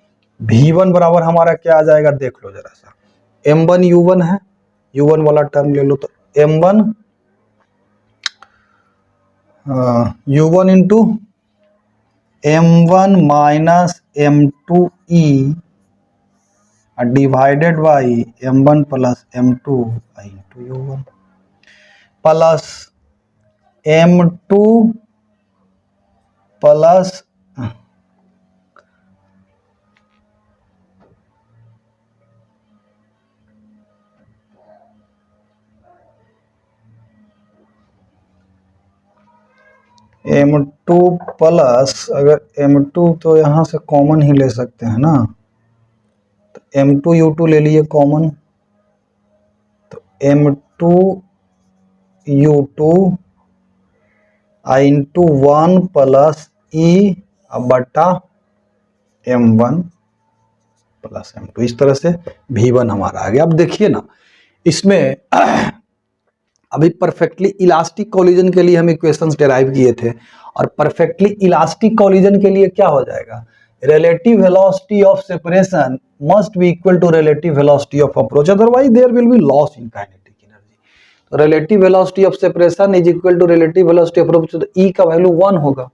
V1 बराबर हमारा क्या आ जाएगा देख लो जरा सा, M1 U1 है, U1 वाला टर्म ले लो तो M1 U1 into M1 minus M2E divided by M1 plus M2 into U1 plus M2 plus M2 plus, अगर M2 तो यहाँ से कॉमन ही ले सकते हैं ना, तो M2 U2 ले लिए कॉमन, तो M2 U2 into 1 plus E बटा M1 प्लस M2, इस तरह से V1 हमारा आ गया। अब देखिए ना इसमें अभी परफेक्टली इलास्टिक कॉलिजन के लिए हम इक्वेशंस डेराइव किए थे, और परफेक्टली इलास्टिक कॉलिजन के लिए क्या हो जाएगा, relative velocity of separation must be equal to relative velocity of approach, otherwise there will be loss in kinetic energy. तो relative velocity of separation is equal to relative velocity of approach, तो E का value 1 होगा।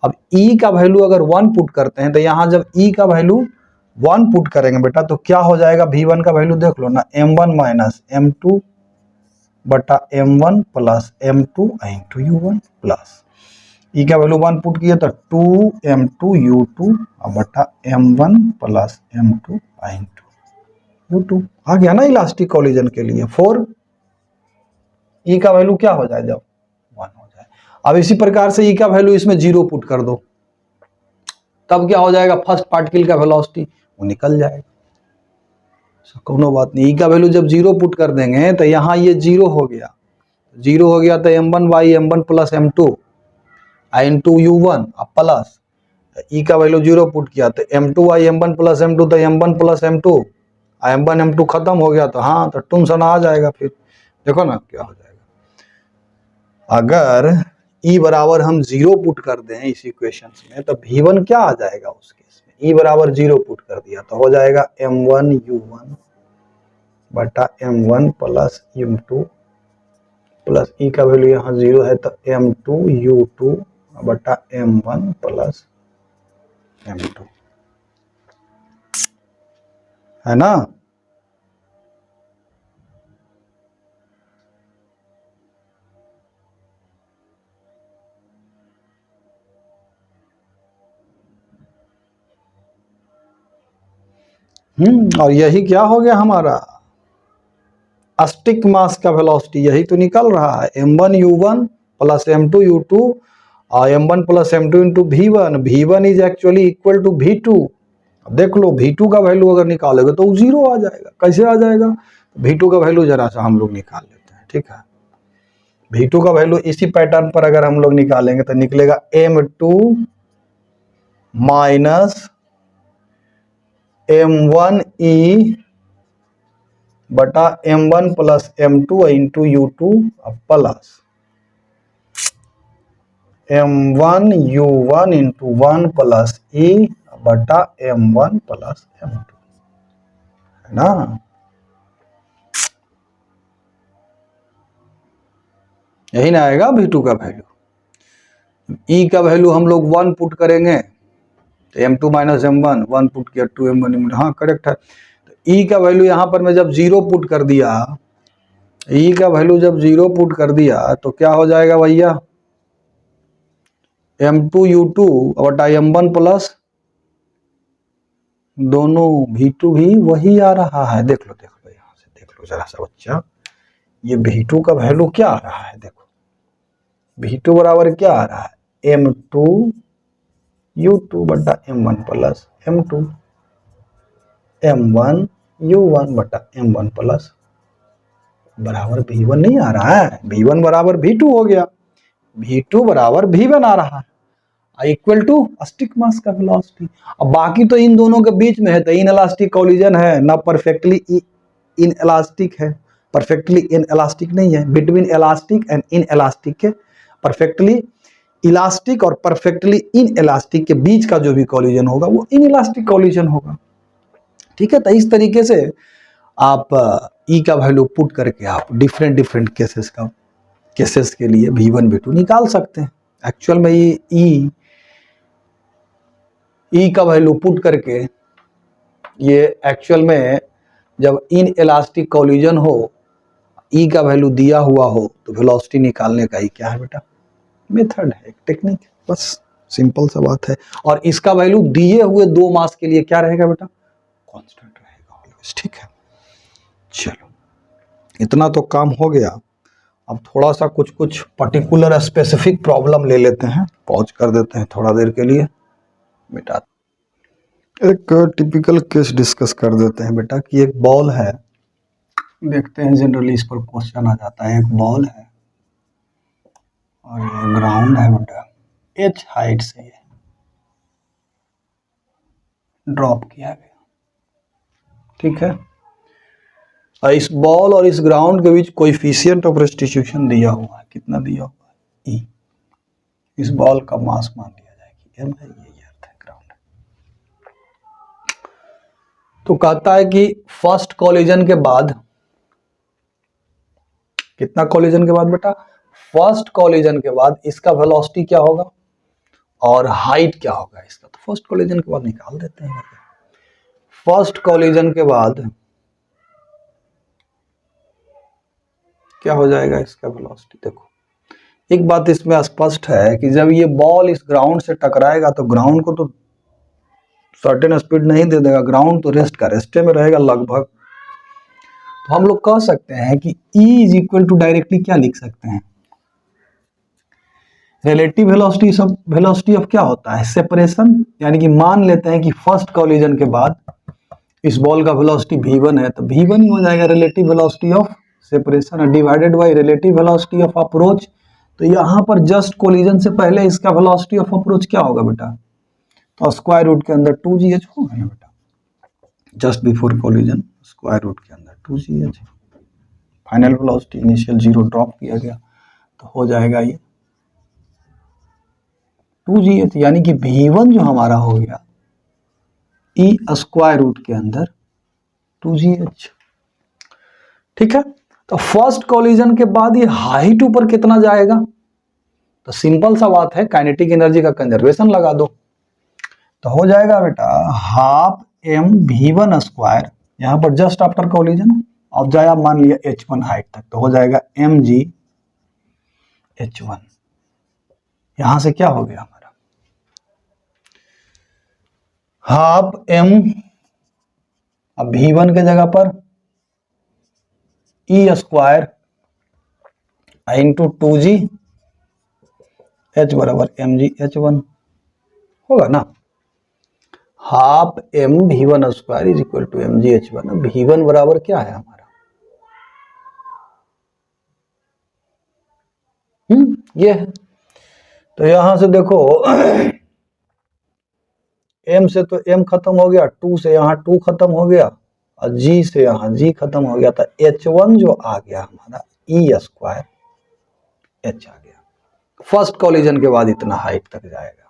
अब E का value अगर 1 put करते हैं तो यहाँ जब E का वैल्यू 1 पुट करेंगे बेटा तो क्या हो जाएगा, V1 का वैल्यू देख लो ना, M1 माइनस M2 बटा M1 plus M2 into U1 plus E का वैल्यू 1 पुट किया तो 2M2 U2 बटा M1 plus M2 into U2 आ गया ना इलास्टिक कॉलिजन के लिए 4। E का वैल्यू क्या हो जाए जब 1 हो जाए। अब इसी प्रकार से E का वैल्यू इसमें 0 पुट कर दो, तब क्या हो जाएगा, फर्स्ट पार्टिकल का वेलोसिटी वो निकल जाएगा, कोनो बात नहीं। E का वैल्यू जब 0 पुट कर देंगे तो यहाँ ये 0 हो गया, 0 हो गया तो M1 by M1 plus M2 into U1 plus E का वैल्यू 0 पुट किया तो M2 by M1 plus M2 तो M1 plus M2, M1 M2 खत्म हो गया तो हाँ तो टुमसन आ जाएगा। फिर देखो ना क्या हो जाएगा, अगर E बराबर हम 0 पुट कर दें इस इक्वेशन में तो V1 क्या आ जाएगा उस केस में, E बराबर 0 पुट कर दिया तो हो जाएगा M1 U1 बटा M1 plus M2 plus E का वैल्यू यहाँ 0 है तो M2 U2 बटा M1 प्लस M2, है ना। और यही क्या हो गया हमारा स्टिक मास का वेलोसिटी, यही तो निकल रहा है M1 U1 plus M2 U2 और M1 plus M2 into V1, V1 is actually equal to V2। अब देख लो V2 का वैल्यू अगर निकालोगे तो 0 आ जाएगा, कैसे आ जाएगा, V2 का वैल्यू जरा सा हम लोग निकाल लेते हैं, ठीक है। V2 का वैल्यू इसी पैटर्न पर अगर हम लोग निकालेंगे तो निकलेगा M2 माइनस M1E बटा M1 plus M2 into U2 plus M1 U1 into 1 plus E बटा M1 प्लस M2, है ना। यही ना आएगा V2 का वैल्यू। E का वैल्यू हम लोग 1 पुट करेंगे तो M2 माइनस M1, 1 पुट किया 2M1, हाँ करेक्ट है। तो E का वैल्यू यहाँ पर मैं जब 0 पुट कर दिया, E का वैल्यू जब 0 पुट कर दिया तो क्या हो जाएगा भैया, M2 U2 बटा M1 प्लस दोनों V2 भी वही आ रहा है, देख लो यहाँ से देख लो जरा सा बच्चा, ये V2 का वैल्यू क्या आ रहा है, देखो V2 बराबर क्या आ रहा है M2 U2 बटा M1 plus M2, M1 U1 बटा M1 प्लस बराबर V1 नहीं आ रहा है, V1 बराबर V2 हो गया, V2 बराबर V1 आ रहा है इक्वल टू स्टिक मास का वेलोसिटी। अब बाकी तो इन दोनों के बीच में है तो इन इलास्टिक कॉलिजन है ना, परफेक्टली इन इलास्टिक है, परफेक्टली इन इलास्टिक नहीं है, between elastic and in elastic के परफेक्टली इलास्टिक और परफेक्टली इन इलास्टिक के बीच का जो भी कॉलिजन होगा वो इन इलास्टिक कॉलिजन होगा। ठीक है, तो इस तरीके से आप ई का वैल्यू पुट करके आप डिफरेंट डिफरेंट केसेस के लिए V1 V2 निकाल सकते हैं। एक्चुअल में ये ई का वैल्यू पुट करके ये एक्चुअल में जब इन इलास्टिक कोलिजन हो, ई का वैल्यू दिया हुआ हो, तो वेलोसिटी निकालने का ही क्या है बेटा, मेथड है, एक टेक्निक, बस सिंपल सा बात है। और इसका वैल्यू दिए हुए 2 मास के लिए क्या रहेगा बेटा, कांस्टेंट रहेगा ऑलवेज। ठीक है, चलो इतना तो काम हो गया। अब थोड़ा सा कुछ पर्टिकुलर स्पेसिफिक प्रॉब्लम ले लेते हैं, पॉज कर देते हैं थोड़ा देर के लिए बेटा। एक टिपिकल केस डिस्कस कर देते हैं बेटा कि एक बॉल है, देखते हैं जनरली इस पर क्वेश्चन आ जाता है। एक बॉल है और ये ग्राउंड है बेटा, h हाइट से ये ड्रॉप किया गया। ठीक है, और इस बॉल और इस ग्राउंड के बीच कोएफिशिएंट ऑफ रेस्टिट्यूशन दिया हुआ है, कितना दिया हुआ है, e। इस बॉल का मास मान लिया जाए कि m है, ये अर्थ है ग्राउंड। तो कहता है कि फर्स्ट कोलिजन के बाद, कितना कोलिजन के बाद बेटा, फर्स्ट कोलिजन के बाद इसका वेलोसिटी क्या होगा और हाइट क्या होगा इसका। तो फर्स्ट कोलिजन के बाद निकाल देते हैं। फर्स्ट कोलिजन के बाद क्या हो जाएगा इसका वेलोसिटी। देखो एक बात इसमें स्पष्ट है कि जब ये बॉल इस ग्राउंड से टकराएगा तो ग्राउंड को तो सर्टेन स्पीड नहीं दे देगा, ग्राउंड तो रेस्टे में रहेगा लगभग। तो हम लोग कह सकते हैं कि E is equal to directly क्या लिख सकते हैं, रिलेटिव वेलोसिटी सब वेलोसिटी ऑफ क्या होता है, सेपरेशन। यानी कि मान लेते हैं कि फर्स्ट कोलिजन के बाद इस बॉल का वेलोसिटी V1 है, तो V1 ही हो जाएगा relative velocity of separation divided by relative velocity of approach. तो यहाँ पर जस्ट कोलिजन से पहले इसका वेलोसिटी ऑफ अप्रोच क्या होगा बेटा, तो स्क्वायर रूट के अंदर 2gh होगा ना बेटा, just before collision square root के अंदर 2gh। Final velocity initial 0 drop किया गया तो हो जाएगा ये 2gh, यानी कि V1 जो हमारा हो गया ई स्क्वायर रूट के अंदर 2gh। ठीक है, तो फर्स्ट कोलिजन के बाद ये हाइट ऊपर कितना जाएगा, तो सिंपल सा बात है, काइनेटिक एनर्जी का कंजर्वेशन लगा दो तो हो जाएगा बेटा हाफ m V1 स्क्वायर, यहां पर जस्ट आफ्टर कोलिजन अब जाया मान लिया h1 हाइट तक, तो हो जाएगा mg h1। यहां से क्या हो गया हमारा हाफ m, अब V1 के जगह पर e square into 2g h बराबर mg h1 होगा ना। Half m V1 square is equal to mg h1। V1 बराबर क्या है हमारा, ये है। तो यहां से देखो m से तो m खत्म हो गया, 2 से यहाँ 2 खत्म हो गया और g से यहाँ g खत्म हो गया, तो h1 जो आ गया हमारा ई स्क्वायर h आ गया। फर्स्ट कोलिजन के बाद इतना हाइट तक जाएगा।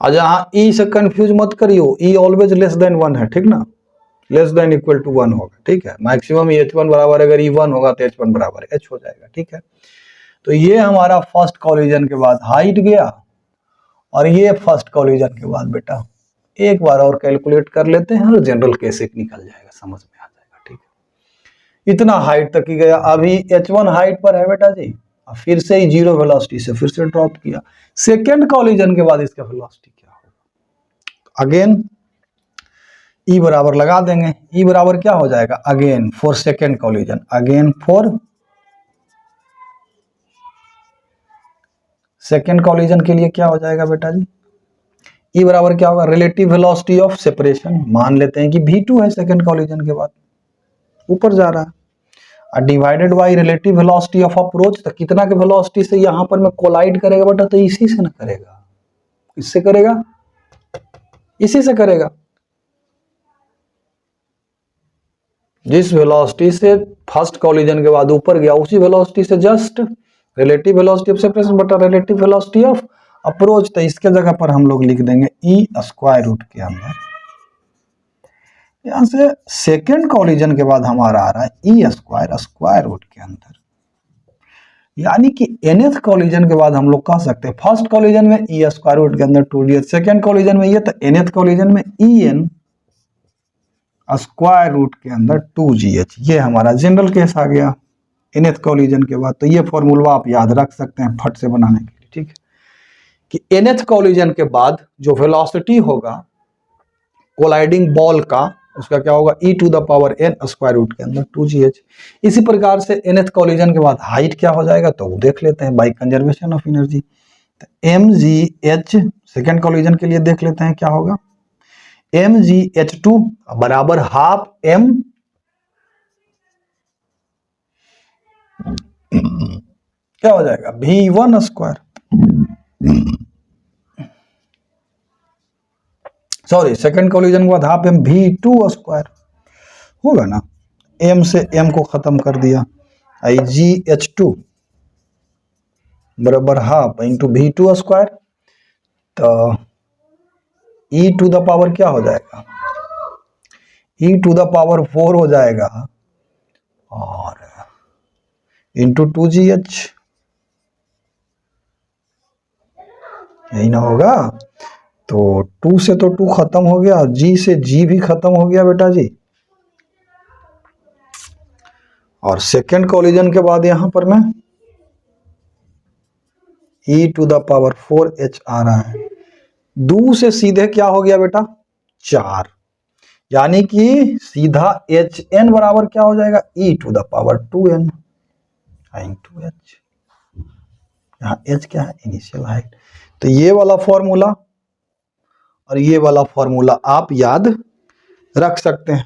और यहां ई से कंफ्यूज मत करियो, ई ऑलवेज लेस देन 1 है, ठीक ना, लेस देन इक्वल टू 1 होगा। ठीक है, मैक्सिमम h1 बराबर, अगर E1 होगा तो h1 बराबर h हो जाएगा। ठीक है, तो ये हमारा फर्स्ट कोलिजन के बाद हाइट गया और ये फर्स्ट कोलिजन के बाद बेटा एक बार और कैलकुलेट कर लेते हैं और जनरल केस एक निकल जाएगा, समझ में आ जाएगा। ठीक है, इतना हाइट तक ही गया, अभी h1 हाइट पर है बेटा जी, फिर से ही 0 वेलोसिटी से फिर से ड्रॉप किया। सेकेंड कोलिजन के बाद इसका वेलोसिटी क्या होगा, अगेन ई बराबर लगा देंगे, ई बराबर क्या हो जाएगा, again for second collision, again for second collision के लिए क्या हो जाएगा बेटा जी, ई बराबर क्या होगा, रिलेटिव वेलोसिटी ऑफ सेपरेशन, मान लेते हैं कि V2 है सेकेंड कोलिजन के बाद, ऊपर जा रहा है, और divided by relative velocity of approach. तो कितना के वेलोसिटी से यहां पर में कोलाइड करेगा बेटा, तो इसी से ना करेगा, इससे करेगा, इसी से करेगा। जिस वेलोसिटी से फर्स्ट कॉलिजन के बाद ऊपर गया उसी वेलोसिटी से just relative velocity of separation बटा रिलेटिव वेलोसिटी ऑफ अप्रोच। तो इसके जगह पर हम लोग लिख देंगे ई स्क्वायर रूट के अंदर, यहां से सेकेंड कॉलिजन के बाद हमारा आ रहा है ई स्क्वायर स्क्वायर रूट के अंदर, यानी कि nth कॉलिजन के बाद हम लोग कह सकते हैं फर्स्ट कॉलिजन में ई स्क्वायर रूट के अंदर 2gh, सेकेंड कॉलिजन में ये, तो nth कॉलिजन में ई एन स्क्वायर रूट के अंदर 2gh। ये हमारा जनरल केस आ गया nth कॉलिजन के बाद। तो ये फॉर्मूला आप याद रख सकते हैं फट से बनाने के लिए, ठीक है, कि nth कॉलिजन के बाद जो वेलोसिटी होगा कोलाइडिंग बॉल का उसका क्या होगा e to the power n square root के अंदर 2gh। इसी प्रकार से nth कॉलिजन के बाद हाइट क्या हो जाएगा तो वो देख लेते हैं बाय कंजर्वेशन ऑफ एनर्जी। तो mgh सेकेंड कॉलिजन के लिए देख लेते हैं क्या होगा, mgh2 बराबर हाफ m क्या हो जाएगा v1 square, sorry second collision के बाद हाफ m v2 स्क्वायर होगा ना, m से m को खत्म कर दिया, igh2 बराबर हाफ इंटू v2 स्क्वायर। तो e टू द पावर क्या हो जाएगा, e टू द पावर 4 हो जाएगा और इंटू 2gh, यही ना होगा। तो 2 से तो 2 खत्म हो गया, g से g भी खत्म हो गया बेटा जी। और सेकेंड कॉलिजन के बाद यहां पर मैं e to the power 4h आ रहा है, 2 से सीधे क्या हो गया बेटा 4, यानी कि सीधा hn बराबर क्या हो जाएगा e to the power 2n into h। यहाँ h क्या है इनिशियल हाइट। तो ये वाला फॉर्मूला और ये वाला फॉर्मूला आप याद रख सकते हैं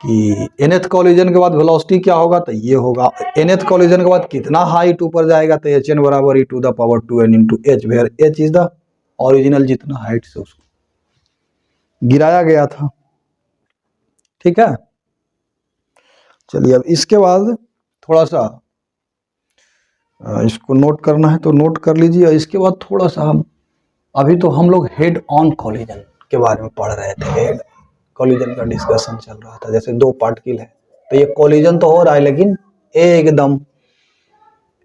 कि nth कॉलिजन के बाद वेलोसिटी क्या होगा तो ये होगा, nth कॉलिजन के बाद कितना हाइट ऊपर जाएगा तो hn बराबर e to the power 2n into h, where h is the original जितना हाइट से उसको गिराया गया था, ठीक है। चलिए अब इसके बाद थोड़ा सा इसको नोट करना है तो नोट कर लीजिए। इसके बाद थोड़ा सा हम अभी तो हम लोग हेड ऑन कॉलिजन के बारे में पढ़ रहे थे, हेड कॉलिजन का डिस्कशन चल रहा था, जैसे दो पार्टिकल है तो ये कॉलिजन तो हो रहा है लेकिन एकदम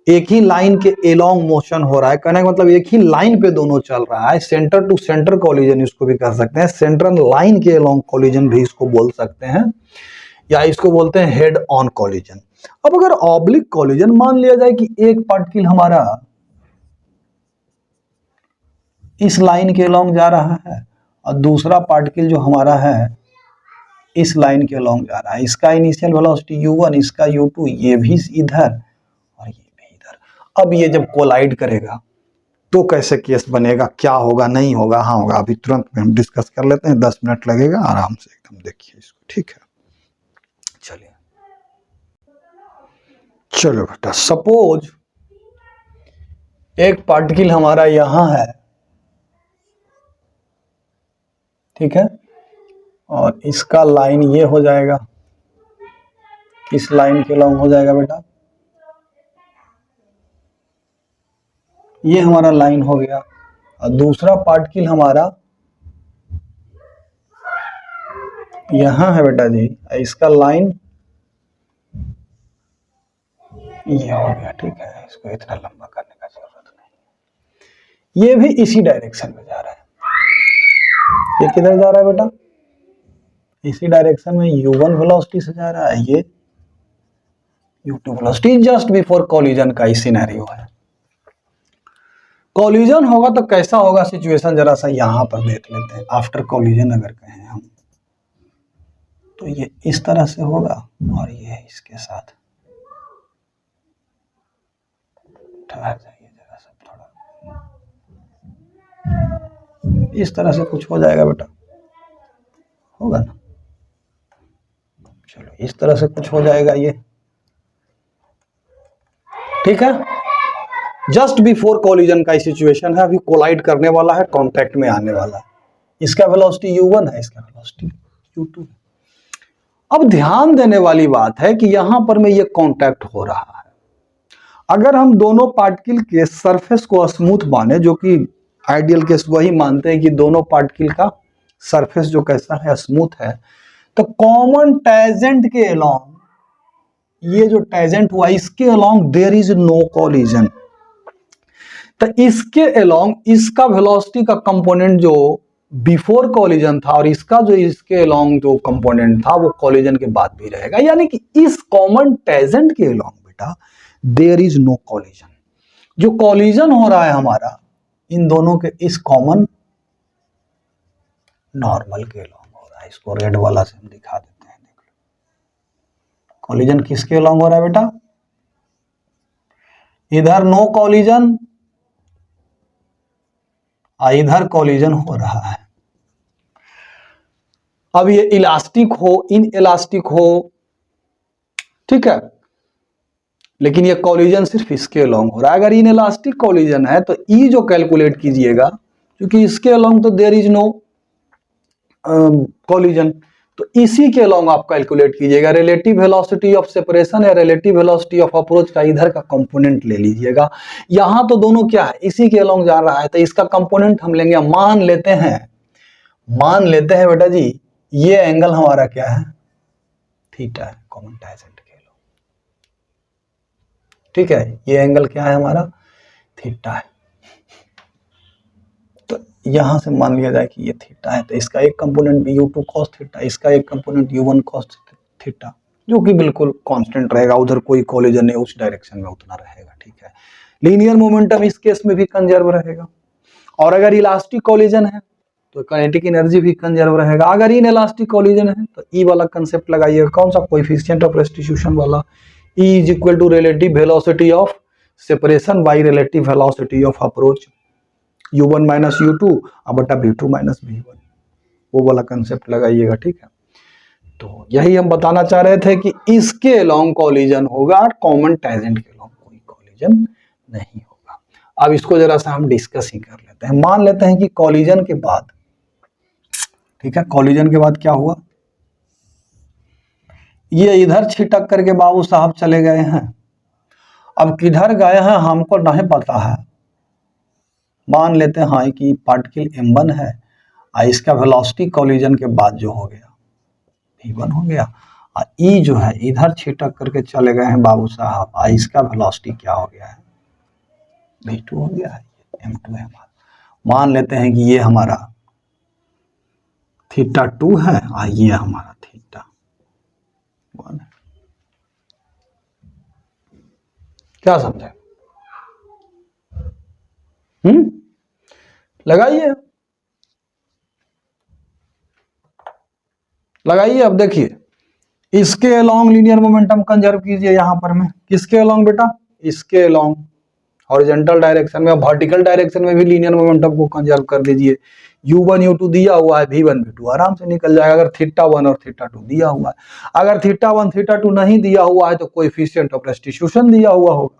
एक ही लाइन के एलोंग मोशन हो रहा है, कहने का मतलब एक ही लाइन पे दोनों चल रहा है, सेंटर टू सेंटर कॉलिजन इसको भी कह सकते हैं, सेंट्रल लाइन के एलोंग कॉलिजन भी इसको बोल सकते हैं, या इसको बोलते हैं हेड ऑन कॉलिजन। अब अगर ऑब्लिक कॉलिजन मान लिया जाए कि एक पार्टिकल हमारा इस लाइन के अलोंग जा रहा है और दूसरा पार्टिकल जो हमारा है इस लाइन के अलोंग जा रहा है, इसका इनिशियल वेलोसिटी u1, इसका u2, ये भी इधर और ये भी इधर। अब ये जब कोलाइड करेगा तो कैसे केस बनेगा, क्या होगा नहीं होगा, हाँ होगा, अभी तुरंत में हम डिस्कस कर लेते हैं, 10 मिनट लगेगा आराम से एकदम देखिए इसको, ठीक है। चलिए चलो बेटा, सपोज एक पार्टिकल हमारा यहां है, ठीक है, और इसका लाइन ये हो जाएगा, इस लाइन के लॉन्ग हो जाएगा बेटा, ये हमारा लाइन हो गया, और दूसरा पार्टिकल हमारा यहां है बेटा जी, इसका लाइन ये हो गया, ठीक है, इसको इतना लंबा करने का जरूरत नहीं। ये भी इसी डायरेक्शन में जा रहा है, ये किधर जा रहा है बेटा, इसी डायरेक्शन में u1 वेलोसिटी से जा रहा है, ये u2 velocity, just before collision का ही सिनेरियो है। कॉलिजन होगा तो कैसा होगा सिचुएशन जरा सा यहां पर देख लेते हैं। आफ्टर कॉलिजन अगर कहें हम तो ये इस तरह से होगा और ये इसके साथ, ठहर जाइए जरा सा थोड़ा, इस तरह से कुछ हो जाएगा बेटा, होगा ना, चलो इस तरह से कुछ हो जाएगा ये, ठीक है। जस्ट बिफोर कॉलिजन का सिचुएशन है, अभी कोलाइड करने वाला है, कांटेक्ट में आने वाला है, इसका वेलोसिटी u1 है, इसका वेलोसिटी u2 है। अब ध्यान देने वाली बात है कि यहां पर में ये कांटेक्ट हो रहा है। अगर हम दोनों पार्टिकल के सरफेस को स्मूथ माने, जो कि आइडियल केस वही मानते हैं कि दोनों पार्टिकल का सरफेस जो कैसा है, स्मूथ है, तो कॉमन टेंजेंट के अलोंग, ये जो टेंजेंट हुआ इसके along there is no collision. तो इसके अलोंग इसका वेलोसिटी का कंपोनेंट जो बिफोर कॉलिजन था और इसका जो इसके अलोंग जो कंपोनेंट था वो कॉलिजन के बाद भी रहेगा, यानी कि इस कॉमन टेंजेंट के अलोंग बेटा देयर इज नो कॉलिजन। जो कॉलिजन हो रहा है हमारा इन दोनों के इस कॉमन नॉर्मल के अलोंग हो रहा है। इसको रेड वाला से हम दिखा देते हैं। देख लो कॉलिजन किसके अलोंग हो रहा है बेटा, इधर नो कॉलिजन, इधर कॉलिजन हो रहा है। अब ये इलास्टिक हो इन इलास्टिक हो, ठीक है, लेकिन ये कॉलिजन सिर्फ इसके अलोंग हो रहा है। अगर इन इलास्टिक कॉलिजन है तो ई जो कैलकुलेट कीजिएगा, क्योंकि इसके अलोंग तो देयर इज नो कॉलिजन, तो इसी के अलोंग आप कैलकुलेट कीजिएगा। रिलेटिव वेलोसिटी ऑफ सेपरेशन या रिलेटिव वेलोसिटी ऑफ अप्रोच का इधर का कंपोनेंट ले लीजिएगा। यहां तो दोनों क्या है, इसी के अलोंग जा रहा है, तो इसका कंपोनेंट हम लेंगे। मान लेते हैं बेटा जी ये एंगल हमारा क्या है, थीटा है, कॉमन टेंजेंट के अलोंग, ठीक है। ये एंगल क्या है हमारा, थीटा है। तो यहां से मान लिया जाए कि ये थीटा है, तो इसका एक कंपोनेंट भी u2 cos थीटा, इसका एक कंपोनेंट u1 cos थीटा, जो कि बिल्कुल कांस्टेंट रहेगा, उधर कोई कॉलिजन नहीं, उस डायरेक्शन में उतना रहेगा, ठीक है। लीनियर मोमेंटम इस केस में भी कंजर्व रहेगा। और अगर इलास्टिक कॉलिजन है तो काइनेटिक एनर्जी भी कंजर्व रहेगा। अगर इन इलास्टिक कॉलिजन है तो ई वाला कंसेप्ट लगाइएगा, कौन सा, कोएफिशिएंट ऑफ रेस्टिट्यूशन वाला। E is equal to relative velocity of separation by relative velocity of approach, u1 minus u2 बटा v2 माइनस v1, वो वाला कंसेप्ट लगाइएगा, ठीक है। तो यही हम बताना चाह रहे थे कि इसके अलोंग कॉलिजन होगा और कॉमन टेंजेंट के अलोंग कोई कॉलिजन नहीं होगा। अब इसको जरा सा हम डिस्कस ही कर लेते हैं। मान लेते हैं कि कॉलिजन के बाद, ठीक है, कॉलिजन के बाद क्या हुआ, ये इधर छिटक करके बाबू साहब चले गए हैं। अब किधर गए हैं हमको नहीं पता है। मान लेते हैं कि पार्टिकल m1 है और इसका वेलोसिटी कॉलिजन के बाद जो हो गया v1 हो गया, और ई जो है इधर छिटक करके चले गए हैं बाबू साहब, और इसका वेलोसिटी क्या हो गया है, v2 हो गया है, m2 है हमारा। मान लेते हैं कि ये हमारा थीटा 2 है और ये हमारा थीटा 1 है। क्या समझे? लगाइए। अब देखिए इसके अलोंग लीनियर मोमेंटम कंजर्व कीजिए। यहां पर में किसके अलोंग बेटा, इसके अलोंग हॉरिजॉन्टल डायरेक्शन में, वर्टिकल डायरेक्शन में भी लीनियर मोमेंटम को कंजर्व कर दीजिए। u1 u2 दिया हुआ है, v1 v2 आराम से निकल जाएगा। अगर थीटा 1 और थीटा 2 दिया हुआ है, अगर थीटा 1 थीटा 2 नहीं दिया हुआ है तो कोएफिशिएंट ऑफ रेस्टिट्यूशन दिया हुआ होगा।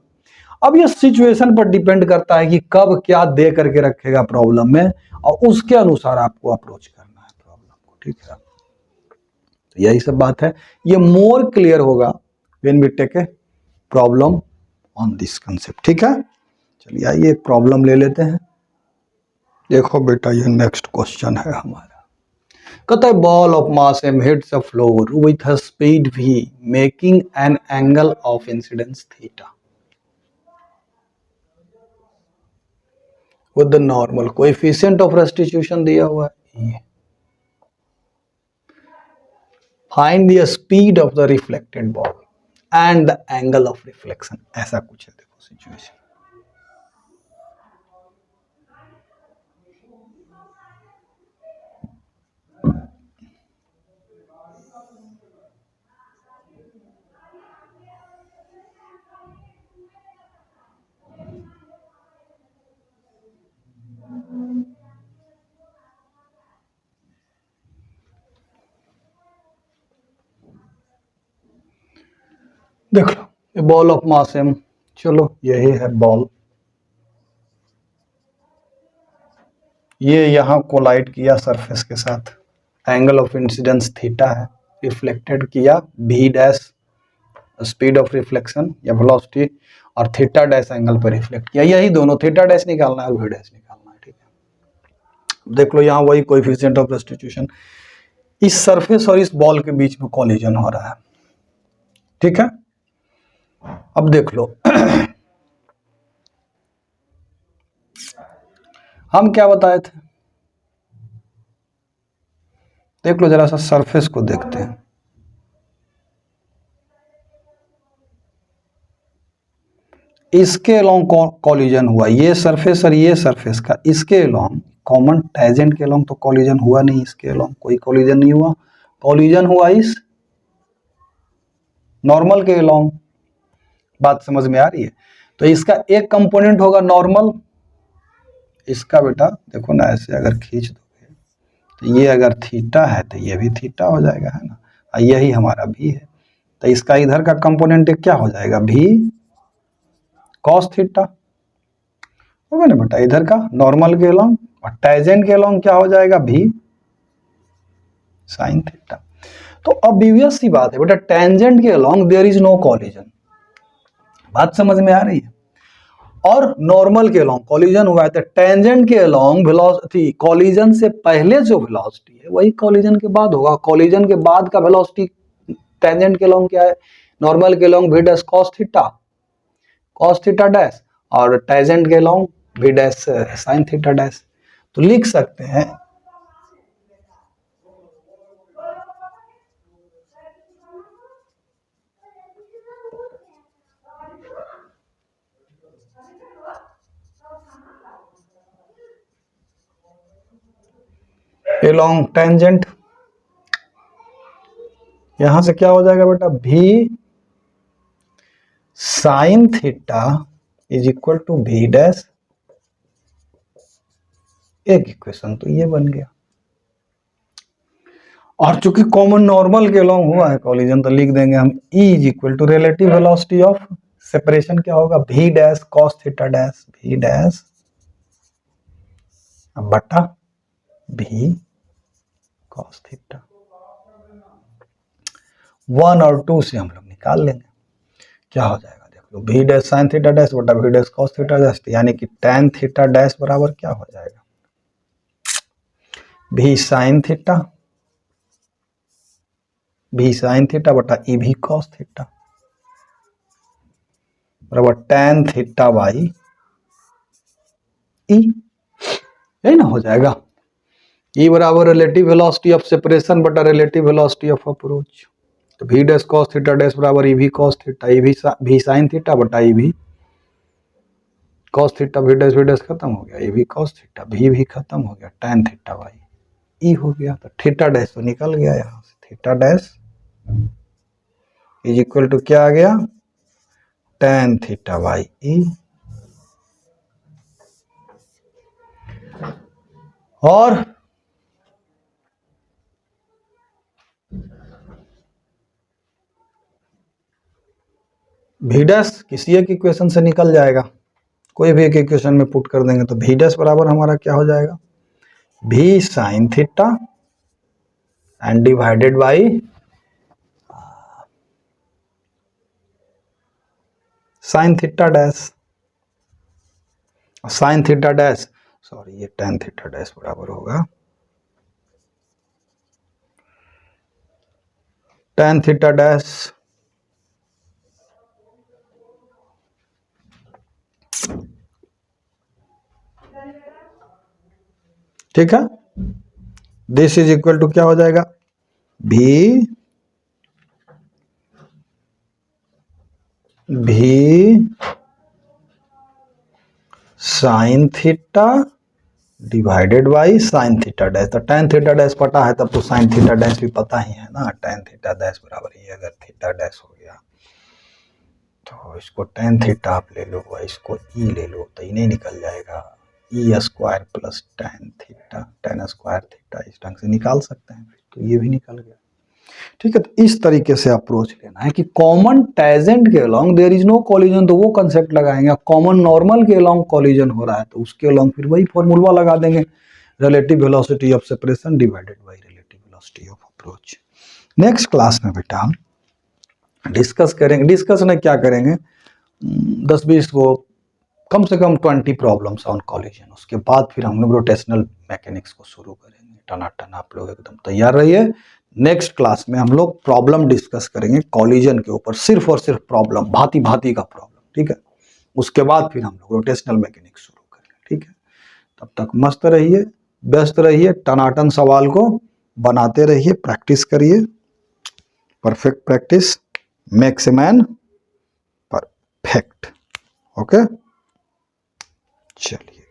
अब ये सिचुएशन पर डिपेंड करता है कि कब क्या दे करके रखेगा प्रॉब्लम में, और उसके अनुसार आपको अप्रोच करना है प्रॉब्लम को, ठीक है। तो यही सब बात है। ये मोर क्लियर होगा when we take a problem on this concept, ठीक है। चलिए आइए एक प्रॉब्लम ले लेते हैं। देखो बेटा ये नेक्स्ट क्वेश्चन है हमारा। कहता है ball of mass m hits a floor with a speed v making an angle of incidence theta with the normal coefficient of restitution दिया हुआ है। Find the speed of the reflected ball and the angle of reflection, ऐसा कुछ है देखो situation. देख लो ये ball of mass m, चलो यही है बॉल, ये यहां कोलाइड किया सरफेस के साथ, एंगल ऑफ इंसिडेंस थीटा है, रिफ्लेक्टेड किया, v dash speed of reflection या वेलोसिटी, और थीटा डैश एंगल पर रिफ्लेक्ट किया। यही दोनों, थीटा डैश निकालना है और v डैश निकालना है। ठीक है, देख लो यहाँ वही कोएफिशिएंट ऑफ रेस्टिट्यूशन, इस सरफेस और इस बॉल के बीच में कॉलिजन हो रहा है। ठीक है, अब देख लो हम क्या बताए थे, देख लो जरा सा सरफेस को देखते हैं। इसके अलोंग कॉलिजन हुआ, ये सरफेस और ये सरफेस का इसके अलोंग कॉमन टेंजेंट के अलोंग तो कॉलिजन हुआ नहीं, इसके अलोंग कोई कॉलिजन नहीं हुआ, कॉलिजन हुआ इस नॉर्मल के अलोंग। बात समझ में आ रही है? तो इसका एक कंपोनेंट होगा नॉर्मल, इसका बेटा देखो ना ऐसे अगर खींच दोगे तो ये अगर थीटा है तो ये भी थीटा हो जाएगा, है ना, और यही हमारा भी है, तो इसका इधर का कंपोनेंट क्या हो जाएगा, भी कॉस थीटा होगा ना बेटा, इधर का नॉर्मल के अलोंग, और टेंजेंट के अलोंग क्या हो जाएगा, भी साइन थीटा। तो ऑब्वियस सी बात है बेटा, टेंजेंट के along there is no collision. बात समझ में आ रही है? और नॉर्मल के अलोंग कॉलिजन हुआ है, तो टेंजेंट के अलोंग वेलोसिटी, कॉलिजन से पहले जो वेलोसिटी है वही कॉलिजन के बाद होगा, कॉलिजन के बाद का वेलोसिटी टेंजेंट के अलोंग क्या है, नॉर्मल के along v dash cos theta dash, और टेंजेंट के along v dash sin theta dash. तो लिख सकते हैं along टेंजेंट, यहां से क्या हो जाएगा बेटा, v sine theta is equal to v dash, एक इक्वेशन तो ये बन गया। और चूंकि कॉमन नॉर्मल के अलोंग हुआ है कॉलिजन, तो लिख देंगे हम E is equal to relative velocity of separation, क्या होगा, v dash cos theta dash, v dash बटा v cos थीटा। 1 और 2 से हम लोग निकाल लेंगे, क्या हो जाएगा देख लो, v dash sine theta dash बटा v dash cos theta dash, यानी कि tan थीटा डैश बराबर क्या हो जाएगा, v sine theta, v sine theta बटा e v cos थीटा बराबर tan थीटा बाई e, यही ना हो जाएगा। e बराबर रिलेटिव वेलोसिटी ऑफ सेपरेशन बटा रिलेटिव वेलोसिटी ऑफ अप्रोच, तो v dash cos theta dash बराबर e v cos theta, v sine theta बटा e v cos theta, v dash खत्म हो गया, e v cos theta, v भी खत्म हो गया, tan थीटा बाई e हो गया। तो थीटा डैश तो निकल गया यहाँ से, theta dash is equal to क्या आ गया, tan थीटा बाई e। और v डैश किसी एक इक्वेशन से निकल जाएगा, कोई भी एक इक्वेशन में पुट कर देंगे, तो v डैश बराबर हमारा क्या हो जाएगा, v sine theta and divided by sine theta dash, sine theta dash sorry ये tan थीटा डैश बराबर होगा tan थीटा डैश ठीक है, दिस इज इक्वल टू क्या हो जाएगा, भी sine theta divided by sine theta dash, तो tan थीटा डैश पता है तब तो साइन थीटा डैश भी पता ही है ना, tan थीटा डैश बराबर ये अगर थीटा डैश हो गया तो इसको tan थीटा आप ले लो, इसको e ले लो, तो इन्हें निकल जाएगा e square plus tan theta, tan square theta, इस ढंग से निकाल सकते हैं, तो ये भी निकल गया। ठीक है, तो इस तरीके से अप्रोच लेना है कि कॉमन टेंजेंट के along there is no collision, तो वो कंसेप्ट लगाएंगे, कॉमन नॉर्मल के अलोंग कॉलिजन हो रहा है तो उसके अलोंग फिर वही फॉर्मूला लगा देंगे, relative velocity of separation divided by relative velocity of approach. Next class में बेटा हम डिस्कस करेंगे, डिस्कस में क्या करेंगे, 10-20 वो कम से कम 20 प्रॉब्लम्स ऑन कॉलिजन। उसके बाद फिर हम लोग रोटेशनल मैकेनिक्स को शुरू करेंगे। टनाटन आप लोग एकदम तैयार रहिए। नेक्स्ट क्लास में हम लोग प्रॉब्लम डिस्कस करेंगे कॉलिजन के ऊपर, सिर्फ और सिर्फ प्रॉब्लम, भांति भांति का प्रॉब्लम, ठीक है। उसके बाद फिर हम लोग रोटेशनल मैकेनिक्स शुरू करेंगे, ठीक है। तब तक मस्त रहिए, व्यस्त रहिए, टनाटन सवाल को बनाते रहिए, प्रैक्टिस करिए, perfect practice makes a man perfect. Okay, चलिए।